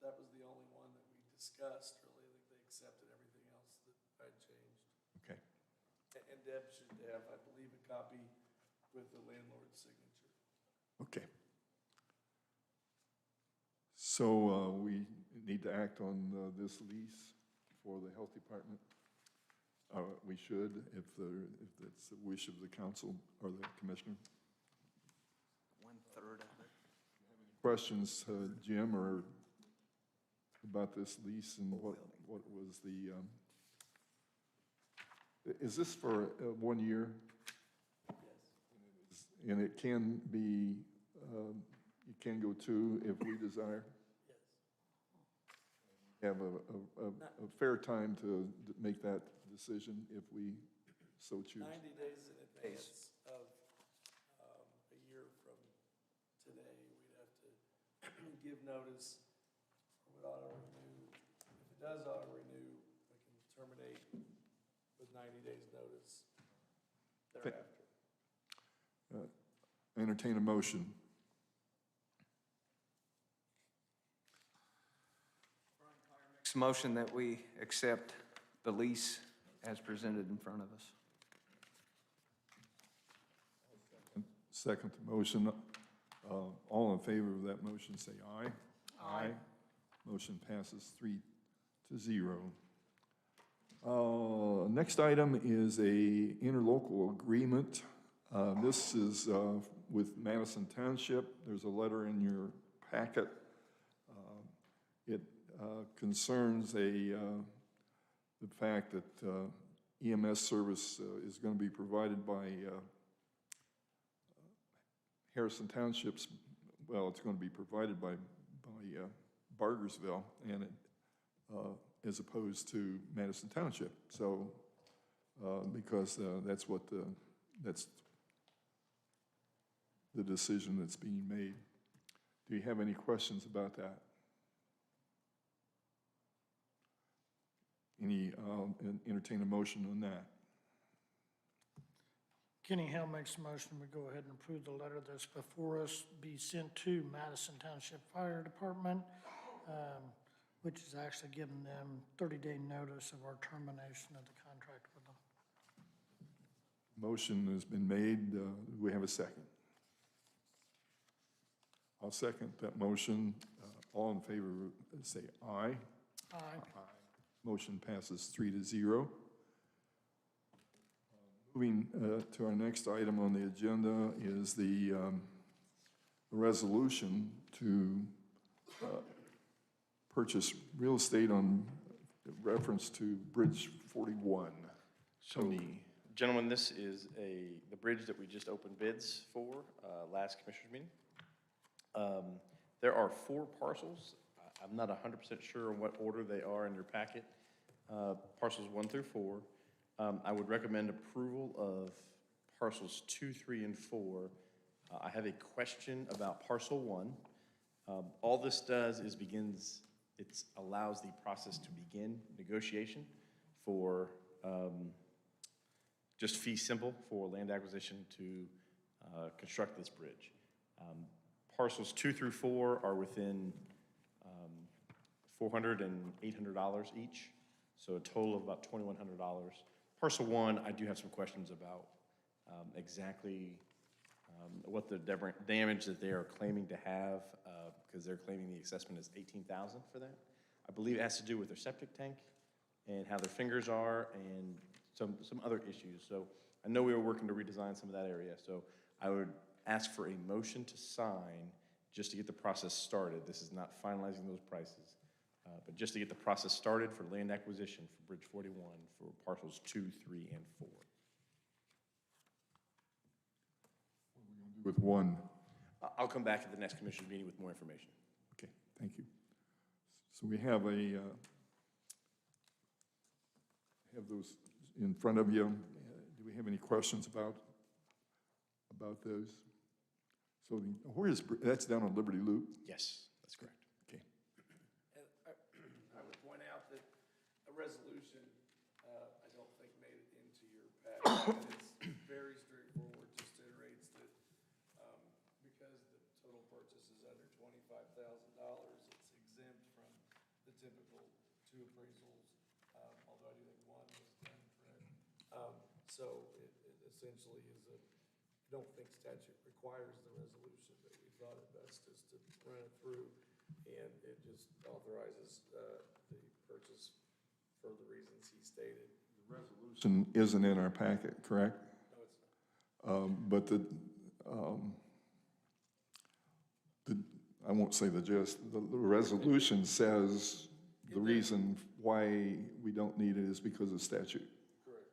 that was the only one that we discussed, really. I think they accepted everything else that I'd changed. Okay. And Deb should have, I believe, a copy with the landlord's signature. Okay. So we need to act on this lease for the health department. We should, if that's the wish of the council or the commissioner. 1/3 of it. Questions, Jim, or about this lease and what was the, is this for 1 year? Yes. And it can be, you can go 2 if we desire? Yes. Have a fair time to make that decision if we so choose. 90 days in advance of a year from today, we'd have to give notice. It would auto-renew. If it does auto-renew, we can terminate with 90 days' notice thereafter. Entertain a motion. Makes a motion that we accept the lease as presented in front of us. Second the motion. All in favor of that motion, say aye. Aye. Motion passes 3-0. Next item is a interlocal agreement. This is with Madison Township. There's a letter in your packet. It concerns the fact that EMS service is going to be provided by Harrison Township's, well, it's going to be provided by Bargersville, and it, as opposed to Madison Township. So, because that's what that's the decision that's being made. Do you have any questions about that? Entertain a motion on that. Kenny Howe makes a motion, we go ahead and approve the letter that's before us, be sent to Madison Township Fire Department, which is actually giving them 30-day notice of our termination of the contract with them. Motion has been made. Do we have a second? I'll second that motion. All in favor, say aye. Aye. Motion passes 3-0. Moving to our next item on the agenda is the resolution to purchase real estate on reference to Bridge 41. Tony. Gentlemen, this is the bridge that we just opened bids for last commissioners meeting. There are 4 parcels. I'm not 100% sure in what order they are in your packet. Parcels 1 through 4. I would recommend approval of parcels 2, 3, and 4. I have a question about parcel 1. All this does is it allows the process to begin negotiation for just fee simple for land acquisition to construct this bridge. Parcels 2 through 4 are within $400 and $800 each, so a total of about $2,100. Parcel 1, I do have some questions about exactly what the damage that they are claiming to have, because they're claiming the assessment is $18,000 for that. I believe it has to do with their septic tank and how their fingers are and some other issues. So I know we were working to redesign some of that area, so I would ask for a motion to sign just to get the process started. This is not finalizing those prices, but just to get the process started for land acquisition for Bridge 41 for parcels 2, 3, and 4. With one. I'll come back at the next commissioners meeting with more information. Okay, thank you. So we have those in front of you. Do we have any questions about those? So that's down on Liberty Loop? Yes, that's correct. Okay. And I would point out that a resolution, I don't think made it into your package. And it's very straightforward, just iterates that because the total purchase is under $25,000, it's exempt from the typical 2 appraisals, although I do think 1 was done correct. So it essentially is I don't think statute requires the resolution, but we thought it best just to run it through, and it just authorizes the purchase for the reasons he stated. The resolution isn't in our packet, correct? No, it's not. But I won't say the gist, the resolution says the reason why we don't need it is because of statute. Correct.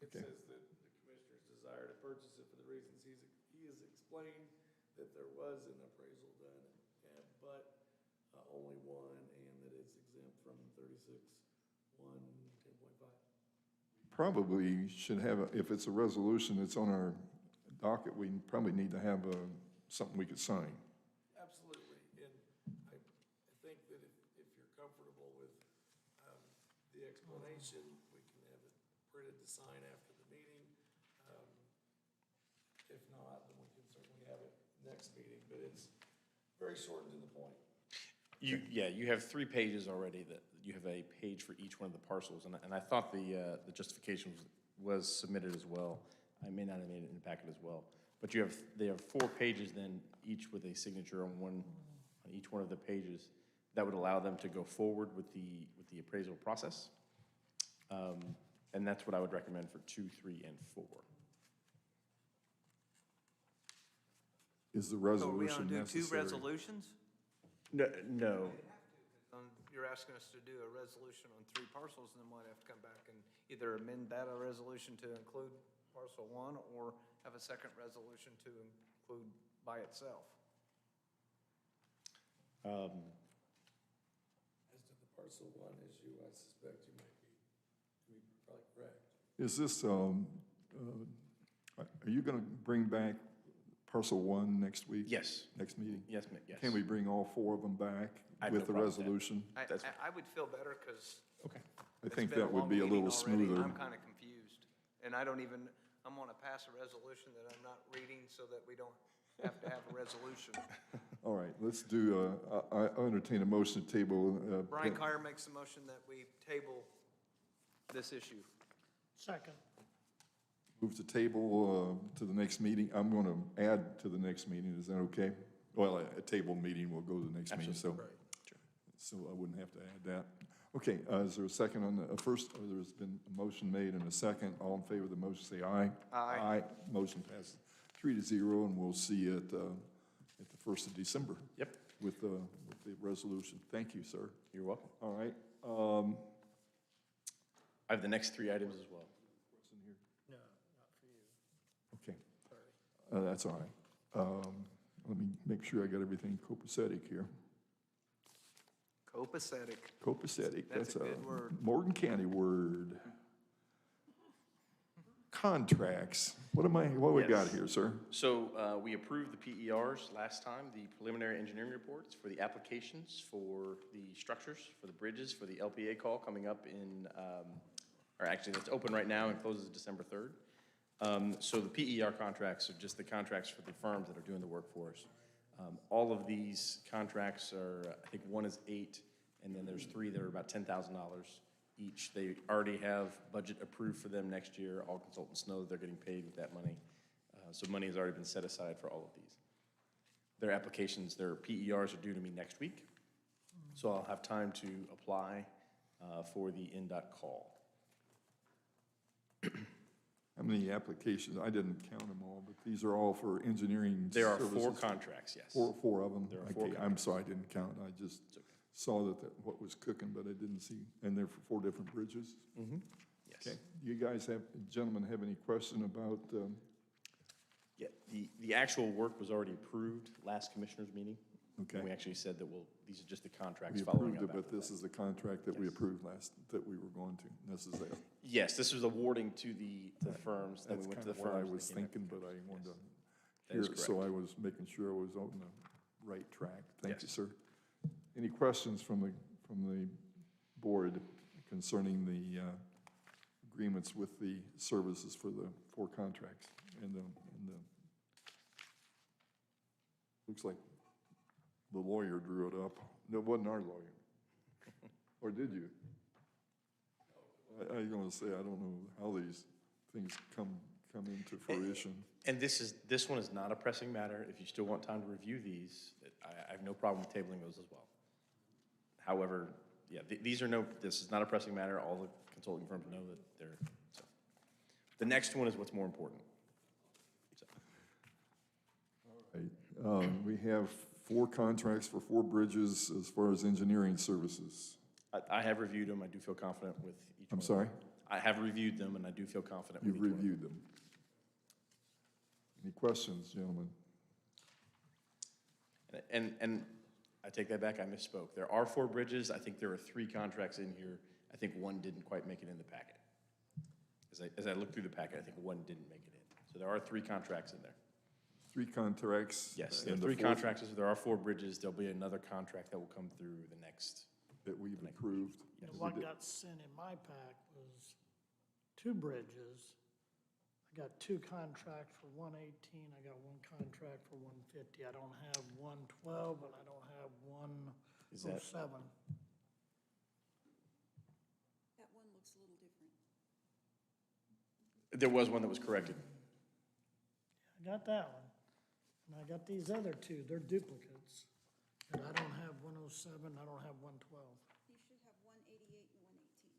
It Okay. says that the commissioners desire to purchase it for the reasons he has explained, that there was an appraisal done, but only 1, and that it's exempt from 36(1)(10.5. Probably should have, if it's a resolution that's on our docket, we probably need to have something we could sign. Absolutely, and I think that if you're comfortable with the explanation, we can have it printed to sign after the meeting. If not, then we can certainly have it next meeting, but it's very short and to the point. You have 3 pages already that you have a page for each one of the parcels, and I thought the justification was submitted as well. I may not have made it in the packet as well, but they have 4 pages then, each with a signature on each one of the pages. That would allow them to go forward with the appraisal process, and that's what I would recommend for 2, 3, and 4. Is the So are we resolution gonna do 2 necessary? resolutions? No. You're asking us to do a resolution on 3 parcels, and then we'll have to come back and either amend that resolution to include parcel 1, or have a second resolution to include by itself. As to the parcel 1 issue, I suspect you might be probably correct. Is this, are you going to bring back parcel 1 next week? Yes. Next meeting? Yes, yes. Can we bring all 4 of them back I have no with the problem with that. resolution? I would feel better, because Okay. I think that would be a little smoother. I'm kind of confused, and I'm gonna pass a resolution that I'm not reading so that we don't have to have a resolution. All right, let's do, I entertain a motion to table. Brian Carr makes the motion that we table this issue. Second. Move to table to the next meeting. I'm going to add to the next meeting. Is that okay? Well, a table meeting will go to the next meeting, so. So I wouldn't have to add that. Okay, is there a second on the, first, there's been a motion made and a second. All in favor of the motion, say aye. Aye. Aye. Motion passes 3-0, and we'll see you at the 1st of December. Yep. With the resolution. Thank you, sir. You're welcome. All right. I have the next 3 items as well. No, not for you. Okay. That's all right. Let me make sure I got everything copacetic here. Copacetic. Copacetic, That's that's a a good word. Morgan County word. Contracts, what we got Yes. here, sir? So we approved the PERs last time, the preliminary engineering reports for the applications for the structures, for the bridges, for the LPA call coming up in, or actually that's open right now and closes December 3rd. So the PER contracts are just the contracts for the firms that are doing the work for us. All of these contracts are, I think one is 8, and then there's 3 that are about $10,000 each. They already have budget approved for them next year. All consultants know that they're getting paid with that money. So money has already been set aside for all of these. Their applications, their PERs are due to me next week. So I'll have time to apply for the NDOT call. How many applications? I didn't count them all, but these are all for engineering There are services. 4 contracts, yes. Four of them? There are 4 Okay, I'm sorry, I didn't count. I just saw that what was cooking, but I didn't see, and they're for 4 different bridges? Yes. Okay. You guys gentlemen, have any question about, Yeah, the actual work was already approved last commissioners meeting. Okay. And we actually said that these are just the contracts we following approved up it, after but this that. is the contract that we Yes. approved that we were going to. This is it. Yes, this was awarding to the firms, then That's we went kind to the of what I firms. was they came back. thinking, but I wanted to That is hear it, so correct. I was making sure I was on the right track. Thank you, Yes. sir. Any questions from the board concerning the agreements with the services for the 4 contracts? And looks like the lawyer drew it up. No, it wasn't our lawyer. Or did you? I was gonna say, I don't know how these things come into fruition. And this one is not a pressing matter. If you still want time to review these, I have no problem with tabling those as well. However, yeah, this is not a pressing matter. All the consulting firms know that they're, so. The next one is what's more important. So, Right. We have 4 contracts for 4 bridges as far as engineering services. I have reviewed them. I do feel confident with each one. I'm of sorry? them. I have reviewed them, and I do feel confident with You've each one of them. reviewed them. Any questions, gentlemen? And I take that back, I misspoke. There are 4 bridges. I think there are 3 contracts in here. I think one didn't quite make it in the packet. As I look through the packet, I think one didn't make it in. So there are 3 contracts in there. 3 contracts? Yes, there are and the 3 fourth contracts. There are 4 bridges. There'll be another contract that will come through the next. that we've approved? The We one did- got sent in my pack was 2 bridges. I got 2 contracts for 118, I got 1 contract for 150. I don't have 112, and I don't have Is that- 107. That one looks a little different. There was one that was corrected. I got that one. And I got these other 2, they're duplicates. But I don't have 107, I don't have 112. You should have 188 and 118.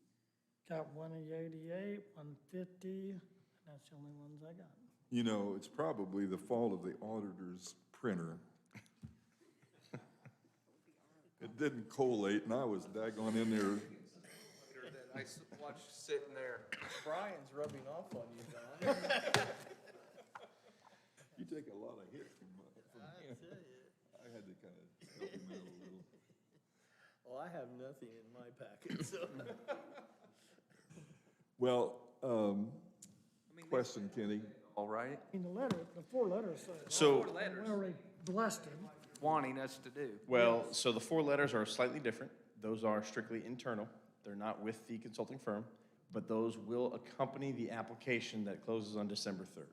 Got 188, 150, and that's the only ones I got. You know, it's probably the fault of the auditor's printer. It didn't collate, and I was daggone in there. I watched sitting there. Brian's rubbing off on you, Don. You take a lot of hits from him. I had to kind of help him out a little. Well, I have nothing in my packet, so. Well, question, Kenny. All right. In the letter, the 4 letters say. So- We already blessed him. Wanting us to do. Well, so the 4 letters are slightly different. Those are strictly internal. They're not with the consulting firm, but those will accompany the application that closes on December 3rd.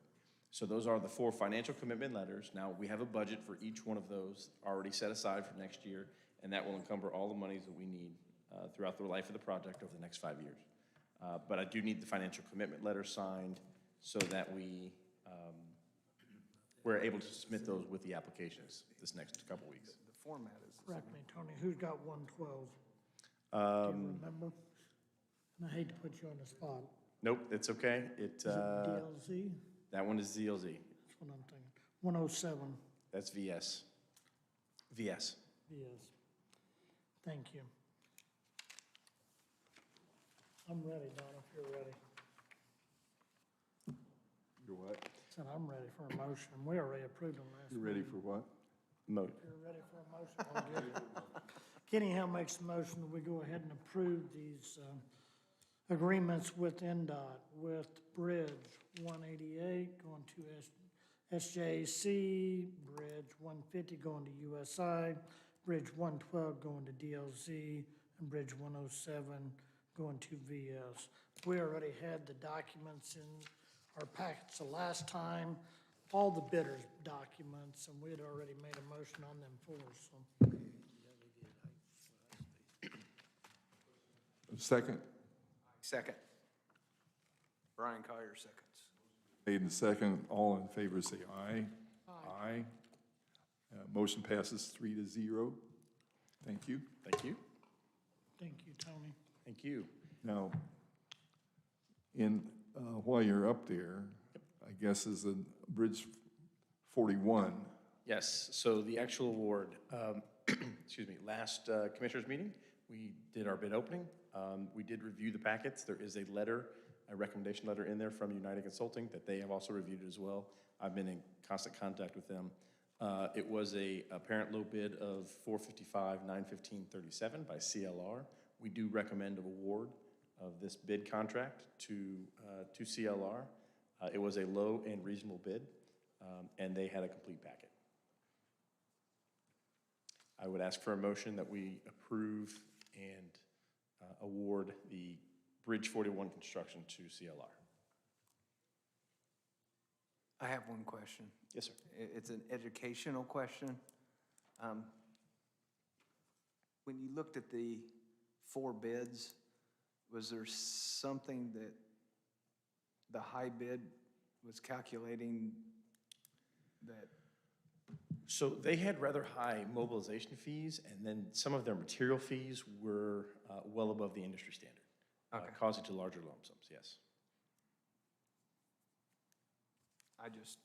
So those are the 4 financial commitment letters. Now, we have a budget for each one of those already set aside for next year, and that will encumber all the monies that we need throughout the life of the project over the next 5 years. But I do need the financial commitment letter signed so that we're able to submit those with the applications this next couple weeks. The format is. Correct me, Tony, who's got 112? Do you remember? And I hate to put you on the spot. Nope, it's okay. Is it DLZ? That one is ZLZ. That's what I'm thinking. 107, That's VS. VS. yes. Thank you. I'm ready, Don, if you're ready. You what? Said I'm ready for a motion. We already approved them last You week. ready for what? Mo- If you're ready for a motion, I'll give it. Kenny Hill makes the motion that we go ahead and approve these agreements with NDOT, with Bridge 188 going to SJC, Bridge 150 going to USI, Bridge 112 going to DLZ, and Bridge 107 going to VS. We already had the documents in our packets the last time, all the bidders' documents, and we had already made a motion on them for us, so. Second, Second. Brian Collier seconds. made and second, all in favor say aye. Aye. Motion passes 3-0. Thank you. Thank you. Thank you, Tony. Thank you. Now, while you're up there, I guess is the Bridge 41. Yes, so the actual award, excuse me, last commissioners meeting, we did our bid opening. We did review the packets. There is a letter, a recommendation letter in there from United Consulting that they have also reviewed as well. I've been in constant contact with them. It was a apparent low bid of $455,915.37 by CLR. We do recommend an award of this bid contract to CLR. It was a low and reasonable bid, and they had a complete packet. I would ask for a motion that we approve and award the Bridge 41 construction to CLR. I have one question. Yes, sir. It's an educational question. When you looked at the 4 bids, was there something that the high bid was calculating that? So they had rather high mobilization fees, and then some of their material fees were well above the industry standard, causing to larger lump sums, yes. I just,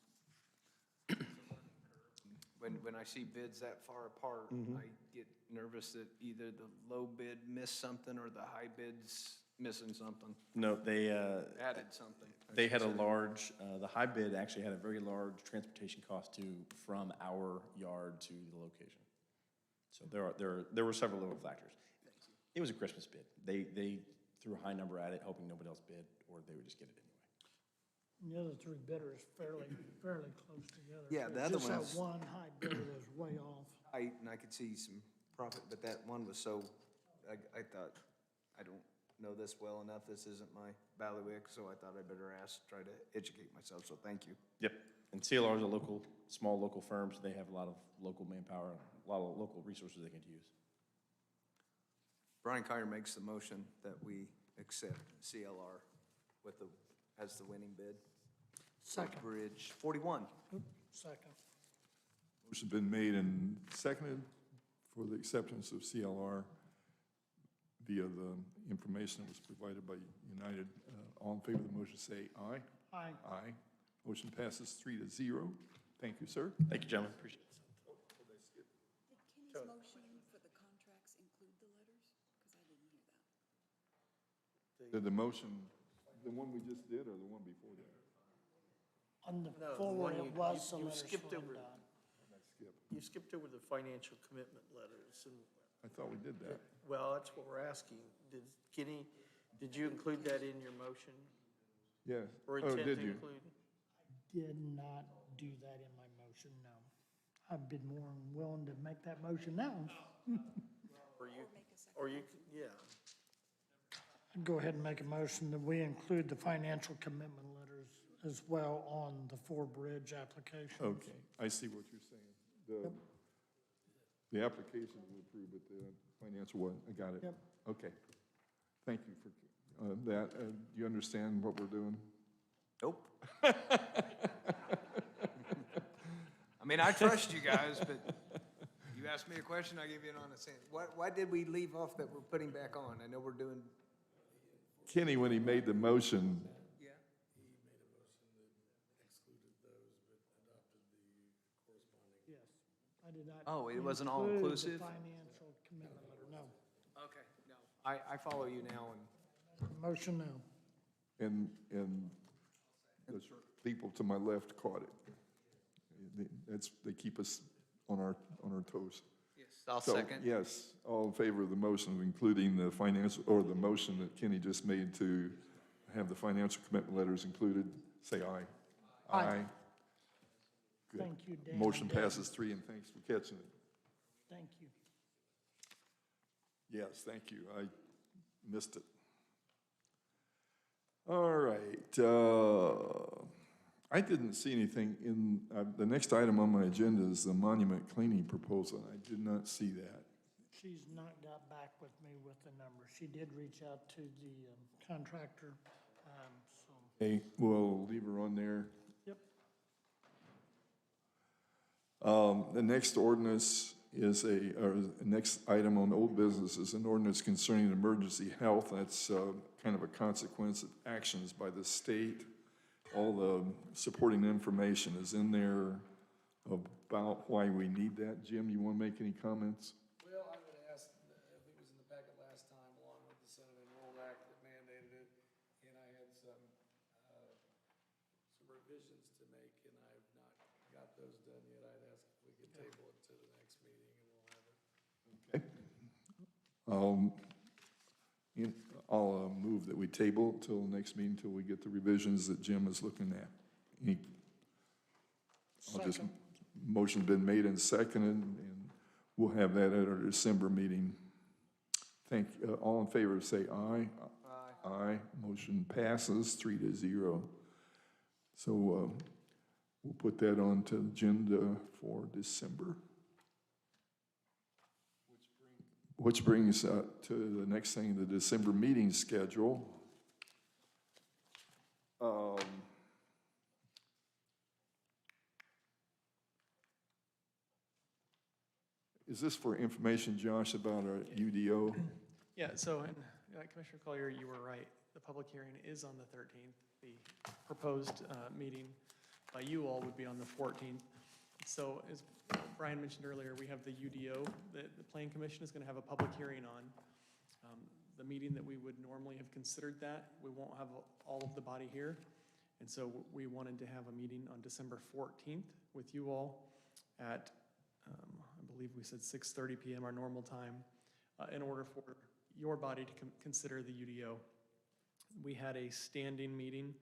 when I see bids that far apart, I get nervous that either the low bid missed something or the high bid's missing something, No, they, added something. they had a large, the high bid actually had a very large transportation cost from our yard to the location. So there were several little factors. It was a Christmas bid. They threw a high number at it, hoping nobody else bid, or they would just get it anyway. And the other 3 bidders fairly close together. Yeah, So the other just ones- that one high bidder that was way off. I could see some profit, but that one was so, I thought, I don't know this well enough, this isn't my bailiwick, so I thought I better try to educate myself, so thank you. Yep, and CLR is a small local firm, so they have a lot of local manpower, a lot of local resources they can use. Brian Collier makes the motion that we accept CLR as the winning bid. Second. Bridge 41. Second. Motion's been made and seconded for the acceptance of CLR via the information that was provided by United. All in favor of the motion say aye. Aye. Aye. Motion passes 3-0. Thank you, sir. Thank you, gentlemen, appreciate it. Did Kenny's motion for the contracts include the letters? Because I didn't hear that. Did the motion, the one we just did or the one before that? On the No, the forward, one it you- was you- some you letters skipped from over. NDOT. You skipped over the financial commitment letters, and, I thought we did that. well, that's what we're asking. Kenny, did you include that in your motion? Yes. Or Oh, intend did to you? include? Did not do that in my motion, no. I've been more than willing to make that motion now. Or you, yeah. I'd go ahead and make a motion that we include the financial commitment letters as well on the 4 bridge applications. Okay, I see what you're saying. The application was approved, but the financial one, I got it. Yep. Okay. Thank you for that. Do you understand what we're doing? Nope. I mean, I trust you guys, but you asked me a question, I give you an honest answer. Why did we leave off that we're putting back on? I know we're doing. Kenny, when he made the motion, Yeah. Yes, I did not. Oh, it wasn't all include the inclusive? financial commitment letter, no. Okay, no. I follow you now, and Motion no. and the people to my left caught it. They keep us on our toes. yes, I'll So, second. yes, all in favor of the motion of including the financial, or the motion that Kenny just made to have the financial commitment letters included, say aye. Aye. Good. Thank you, Dan. Motion and Debbie. passes 3, and thanks for catching it. Thank you. Yes, thank you. I missed it. All right. I didn't see anything in, the next item on my agenda is the monument cleaning proposal. I did not see that. She's not got back with me with the number. She did reach out to the contractor, so, Hey, we'll leave her on there. yep. The next ordinance is or the next item on old business is an ordinance concerning emergency health. That's kind of a consequence of actions by the state. All the supporting information is in there about why we need that. Jim, you want to make any comments? Well, I would ask, I think it was in the packet last time, along with the Senate Enrolled Act that mandated it, and I had some revisions to make, and I have not got those done yet. I'd ask if we could table it to the next meeting, and we'll have it. I'll move that we table till next meeting, till we get the revisions that Jim is looking at. I'll just, Second. motion's been made and seconded, and we'll have that at our December meeting. All in favor, say aye. Aye. Aye. Motion passes 3-0. So we'll put that on to the agenda for December. Which brings to the next thing, the December meeting schedule. Is this for information, Josh, about our UDO? Yeah, so, and Commissioner Collier, you were right. The public hearing is on the 13th. The proposed meeting by you all would be on the 14th. So as Brian mentioned earlier, we have the UDO that the Plan Commission is going to have a public hearing on. The meeting that we would normally have considered that, we won't have all of the body here. And so we wanted to have a meeting on December 14th with you all at, I believe we said 6:30 p.m., our normal time, in order for your body to consider the UDO. We had a standing meeting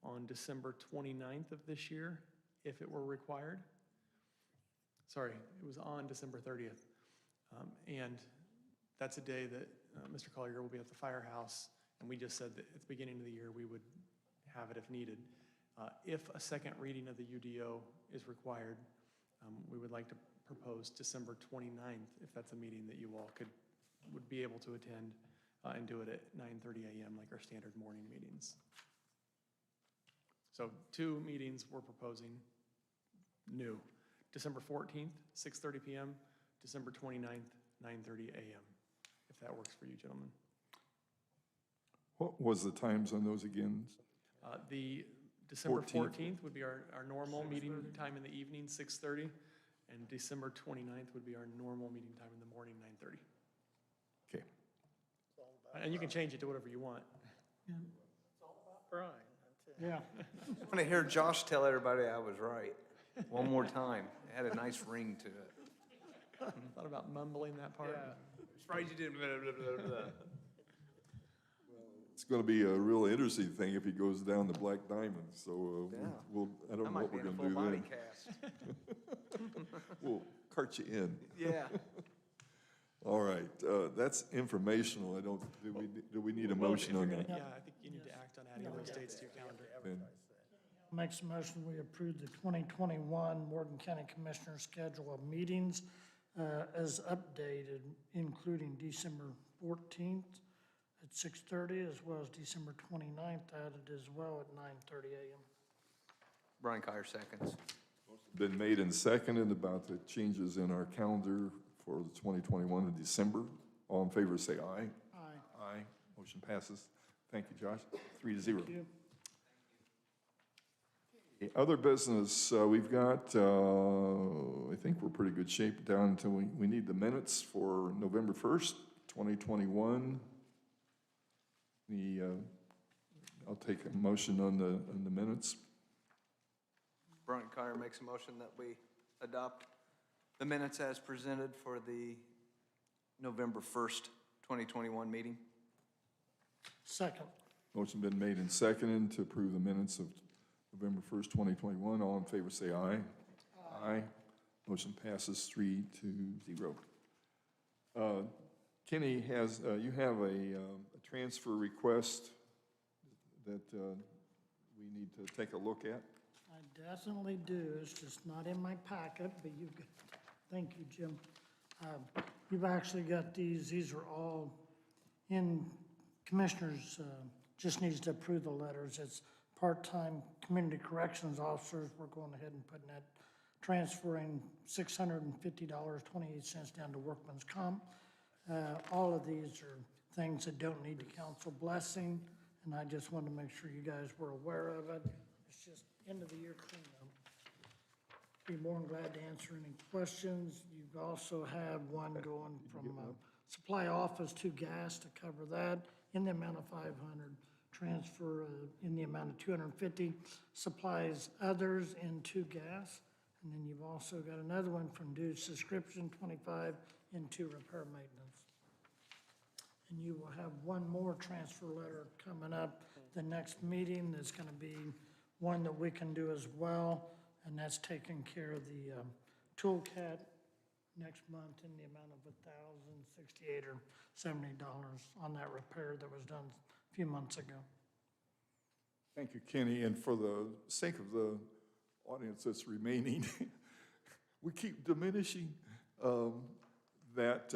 on December 29th of this year, if it were required. Sorry, it was on December 30th. And that's a day that Mr. Collier will be at the firehouse, and we just said that at the beginning of the year we would have it if needed. If a second reading of the UDO is required, we would like to propose December 29th, if that's a meeting that you all would be able to attend and do it at 9:30 a.m. like our standard morning meetings. So 2 meetings we're proposing new. December 14th, 6:30 p.m., December 29th, 9:30 a.m., if that works for you, gentlemen. What was the times on those again? The December 14th. 14th would be our normal meeting time in the evening, 6:30, and December 29th would be our normal meeting time in the morning, 9:30. Okay. And you can change it to whatever you want. Yeah. I want to hear Josh tell everybody I was right. One more time. It had a nice ring to it. Thought about mumbling that part. Surprised you didn't. Blah, blah, blah, blah. It's going to be a real interesting thing if he goes down the Black Diamond, so Yeah. I don't I know might what be we're in a going to full do body then. cast. We'll cart you in. Yeah. All right, that's informational. Do we need a motion on that? Yeah, I think you need to act on adding those dates to your calendar. Ben? Makes a motion, we approve the 2021 Morgan County Commissioners' schedule of meetings as updated, including December 14th at 6:30, as well as December 29th added as well at 9:30 a.m. Brian Kyer seconds. Been made and seconded about the changes in our calendar for the 2021 in December. All in favor, say aye. Aye. Aye. Motion passes. Thank you, Josh. 3-0. Thank you. Other business, we've got, I think we're pretty good shape down until we need the minutes for November 1st, 2021. I'll take a motion on the minutes. Brian Kyer makes a motion that we adopt the minutes as presented for the November 1st, 2021 meeting. Second. Motion been made and seconded to approve the minutes of November 1st, 2021. All in favor, say aye. Aye. Motion passes 3-0. Kenny, you have a transfer request that we need to take a look at? I definitely do. It's just not in my packet, but you've got, thank you, Jim. You've actually got these. These are all in Commissioners, just needs to approve the letters. It's part-time community corrections officers. We're going ahead and putting that, transferring $650.28 down to workman's comp. All of these are things that don't need the council blessing, and I just wanted to make sure you guys were aware of it. It's just end of the year cleanup. Be more than glad to answer any questions. You also have one going from supply office to gas to cover that in the amount of $500. Transfer in the amount of $250. Supplies others into gas. And then you've also got another one from due subscription, 25, into repair maintenance. And you will have one more transfer letter coming up the next meeting. There's going to be one that we can do as well, and that's taking care of the toolcat next month in the amount of $1,068 or $70 on that repair that was done a few months ago. Thank you, Kenny, and for the sake of the audience that's remaining, we keep diminishing that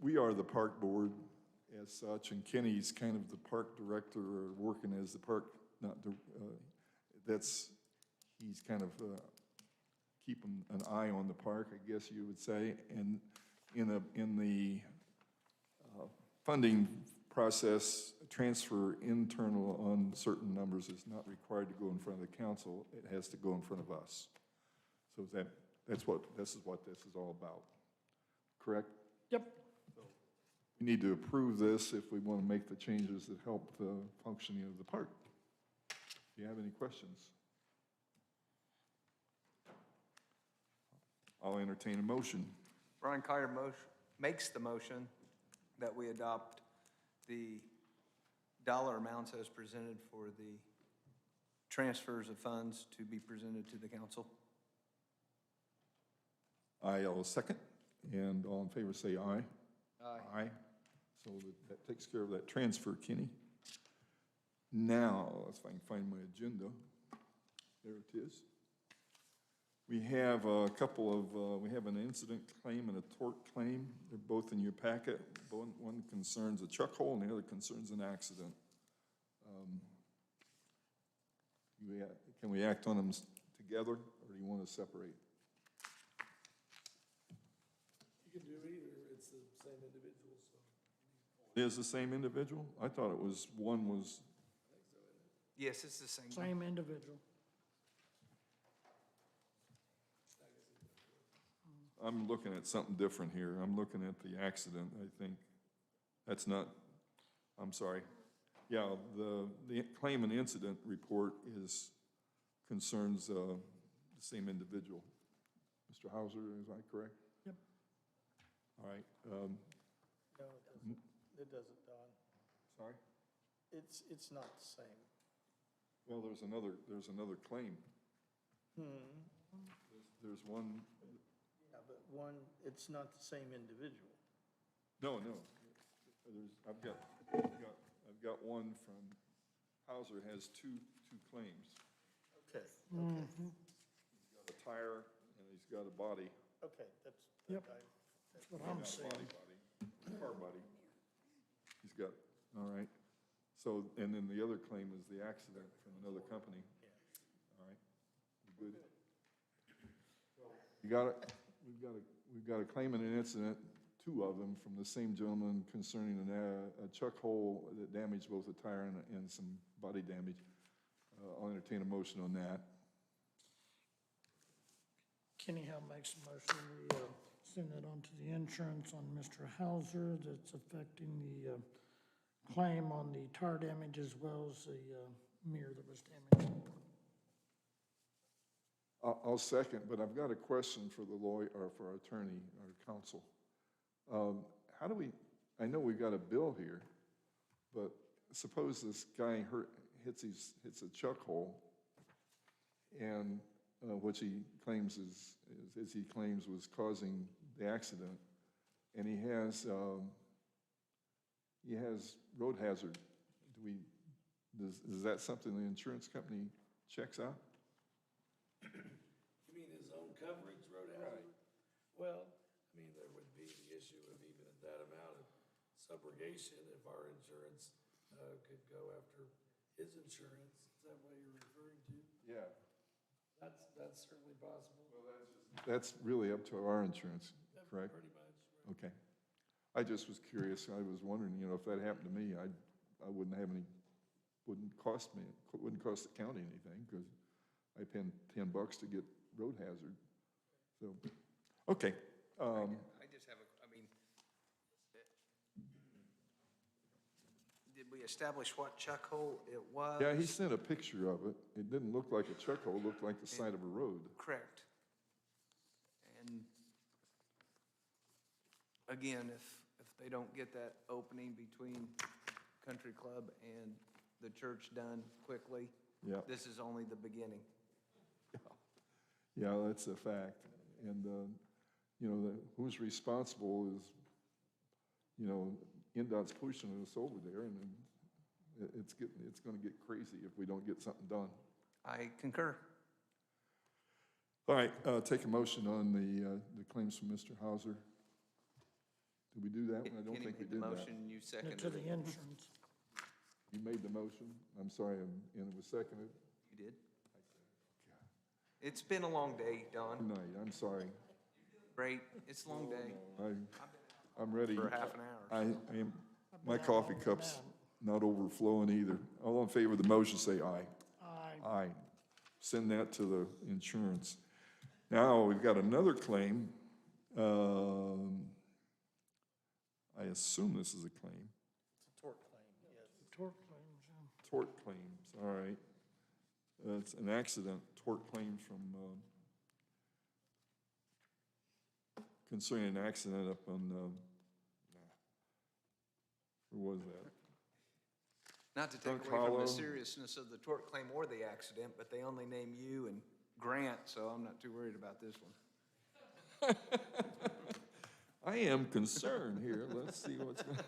we are the park board as such, and Kenny's kind of the park director or working as the park, he's kind of keeping an eye on the park, I guess you would say, and in the funding process, transfer internal on certain numbers is not required to go in front of the council. It has to go in front of us. So this is what this is all about. Correct? Yep. We need to approve this if we want to make the changes that help the functioning of the park. Do you have any questions? I'll entertain a motion. Brian Kyer makes the motion that we adopt the dollar amounts as presented for the transfers of funds to be presented to the council. I'll second, and all in favor say aye. Aye. Aye. So that takes care of that transfer, Kenny. Now, let's see if I can find my agenda. There it is. We have a couple of, we have an incident claim and a tort claim. They're both in your packet. One concerns a chuck hole and the other concerns an accident. Can we act on them together, or do you want to separate? You can do either, it's the same individual, so. It is the same individual? I thought it was, one was, Yes, it's the same. Same individual. I'm looking at something different here. I'm looking at the accident, I think. That's not, I'm sorry. Yeah, the claim and incident report concerns the same individual. Mr. Hauser, is that correct? Yep. All right. No, it doesn't, Don. Sorry? It's not the same. Well, there's another claim. There's one. Yeah, but one, it's not the same individual. No. I've got one from Hauser has two claims. Okay. He's got a tire and he's got a body. Okay, that's. Yep. That's what I'm saying. Car body. He's got, all right. So, and then the other claim is the accident from another company. All right. You good? You got it? We've got a claim and an incident, two of them from the same gentleman concerning a chuck hole that damaged both a tire and some body damage. I'll entertain a motion on that. Kenny Howe makes a motion, we send that on to the insurance on Mr. Hauser that's affecting the claim on the tire damage as well as the mirror that was damaged. I'll second, but I've got a question for the lawyer, or for our attorney, our counsel. how do we, I know we've got a bill here, but suppose this guy hits a chuck hole, and which he claims as he claims was causing the accident, and he has road hazard. Is that something the insurance company checks out? You mean his own coverage, road hazard? Well, I mean, there would be the issue of even at that amount of subrogation, if our insurance could go after his insurance. Is that what you're referring to? Yeah. That's certainly possible. That's really up to our insurance, correct? Pretty much. Right. Okay. I just was curious. I was wondering, if that happened to me, I wouldn't have any, wouldn't cost the county anything, because I pay $10 to get road hazard. So, okay. I just have did we establish what chuck hole it was? Yeah, he sent a picture of it. It didn't look like a chuck hole, it looked like the side of a road. Correct. And again, if they don't get that opening between Country Club and the church done quickly, Yeah. this is only the beginning. Yeah, that's a fact. And, who's responsible is, NDOT's pushing us over there, and it's going to get crazy if we don't get something done. I concur. All right, take a motion on the claims from Mr. Hauser. Did we do that one? I don't Kenny think we made the did that. motion, you seconded To the it. insurance. You made the motion? I'm sorry, and it was seconded? You did? It's been a long day, Good Don. night, I'm sorry. Great, it's a long day. I'm ready. For half an hour. I am, my coffee cup's not overflowing either. All in favor of the motion, say aye. Aye. Aye. Send that to the insurance. Now, we've got another claim. I assume this is a claim. Tort claim, yes. Tort claims, yeah. Tort claims, all right. It's an accident, tort claims from, concerning an accident up on, where was that? Not to take Drunk away from Hollow. the seriousness of the tort claim or the accident, but they only name you and Grant, so I'm not too worried about this one. I am concerned here. Let's see what's going.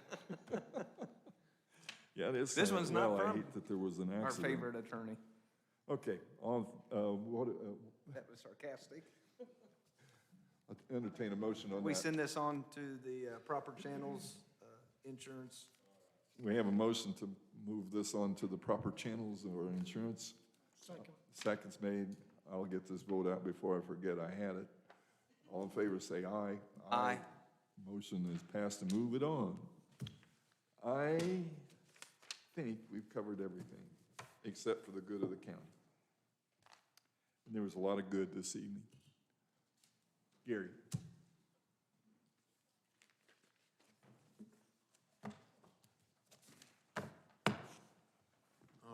Yeah, it is. This one's not well, I from hate that there was an Our accident. favorite attorney. Okay, That was sarcastic. I'll entertain a motion on We that. send this on to the proper channels, insurance. We have a motion to move this on to the proper channels or insurance. Second. Second's made. I'll get this vote out before I forget I had it. All in favor, say aye. Aye. Motion is passed to move it on. I think we've covered everything, except for the good of the county. And there was a lot of good this evening. Gary.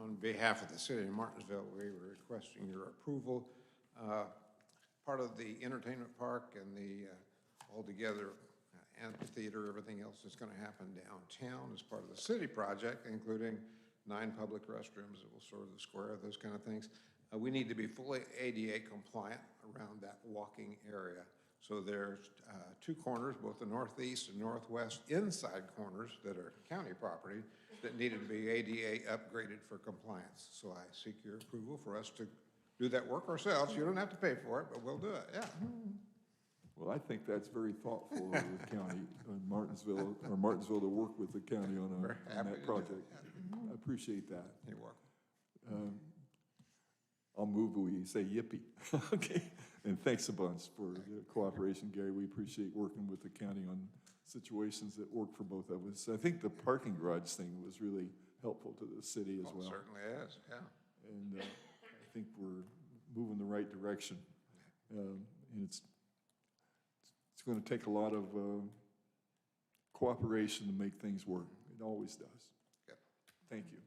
On behalf of the city of Martinsville, we were requesting your approval. Part of the entertainment park and the altogether amphitheater, everything else that's going to happen downtown as part of the city project, including 9 public restrooms that will serve the square, those kind of things. We need to be fully ADA compliant around that walking area. So there's 2 corners, both the northeast and northwest inside corners that are county property that needed to be ADA upgraded for compliance. So I seek your approval for us to do that work ourselves. You don't have to pay for it, but we'll do it, yeah. Well, I think that's very thoughtful of the county, Martinsville to work with the county on that project. I appreciate that. You're welcome. I'll move, we say yippee. Okay, and thanks a bunch for the cooperation, Gary. We appreciate working with the county on situations that work for both of us. I think the parking garage thing was really helpful to the city as well. Certainly is, yeah. And I think we're moving the right direction. And it's going to take a lot of cooperation to make things work. It always does. Yep. Thank you.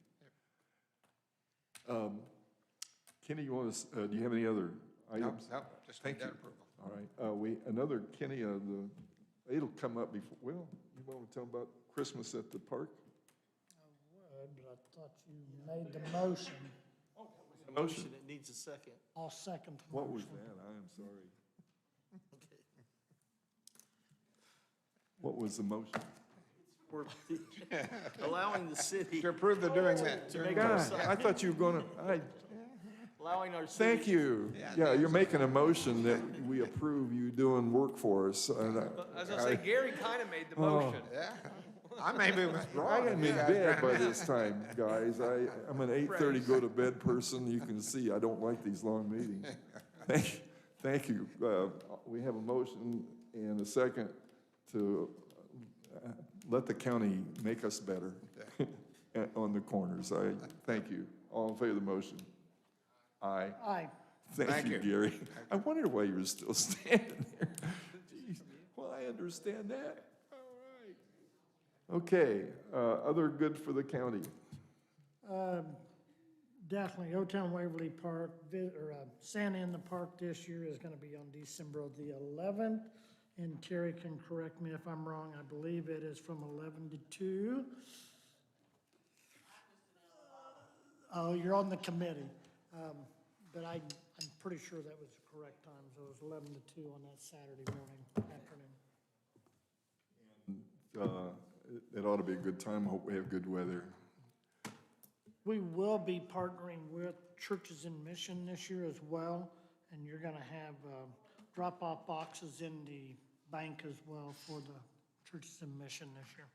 Kenny, you want to, do you have any other items? No, just Thank need that you. approval. All right, another Kenny, it'll come up before, well, You want to tell them about Christmas at the park? I would, but I thought you made the motion. Motion. It needs a second. I'll second the What was motion. that? I am sorry. What was the motion? We're allowing the city, To approve the doing that. to make God, our, I thought you were gonna, allowing our city. thank you. Yeah, you're making a motion that we approve you doing work for us. And As I say, Gary kind of made the motion. Yeah, I may be I withdrawing. am in bed by this time, guys. I'm an 8:30 go to bed person. You can see I don't like these long meetings. Thank you. We have a motion and a second to let the county make us better on the corners. Thank you. All in favor of the motion? Aye. Aye. Thank you, Gary. I wondered why you were still standing there. Jeez. Well, I understand that. All right. Okay, other good for the county. Definitely, O-Town Waverly Park, Santa in the Park this year is gonna be on December the 11th. And Terry can correct me if I'm wrong, I believe it is from 11 to 2. Oh, you're on the committee, but I'm pretty sure that was the correct time, so it was 11 to 2 on that Saturday morning, afternoon. It ought to be a good time. Hope we have good weather. We will be partnering with Churches in Mission this year as well, and you're gonna have drop-off boxes in the bank as well for the Churches in Mission this year.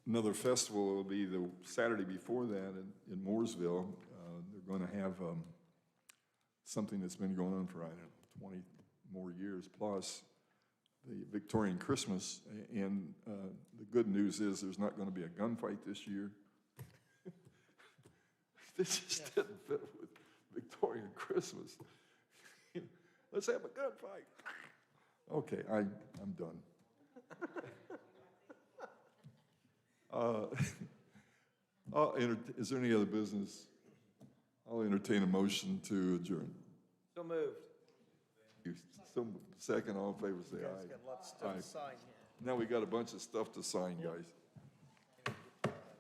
Another festival will be the Saturday before that in Mooresville. They're going to have something that's been going on for, I don't know, 20 more years plus, the Victorian Christmas. And the good news is there's not going to be a gunfight this year. This just didn't fit with Victorian Christmas. Let's have a gunfight. Okay, I'm done. Is there any other business? I'll entertain a motion to adjourn. So moved. Some second, all in favor, say aye. Got lots of stuff Aye. to sign here. Now we got a bunch of stuff to sign, guys.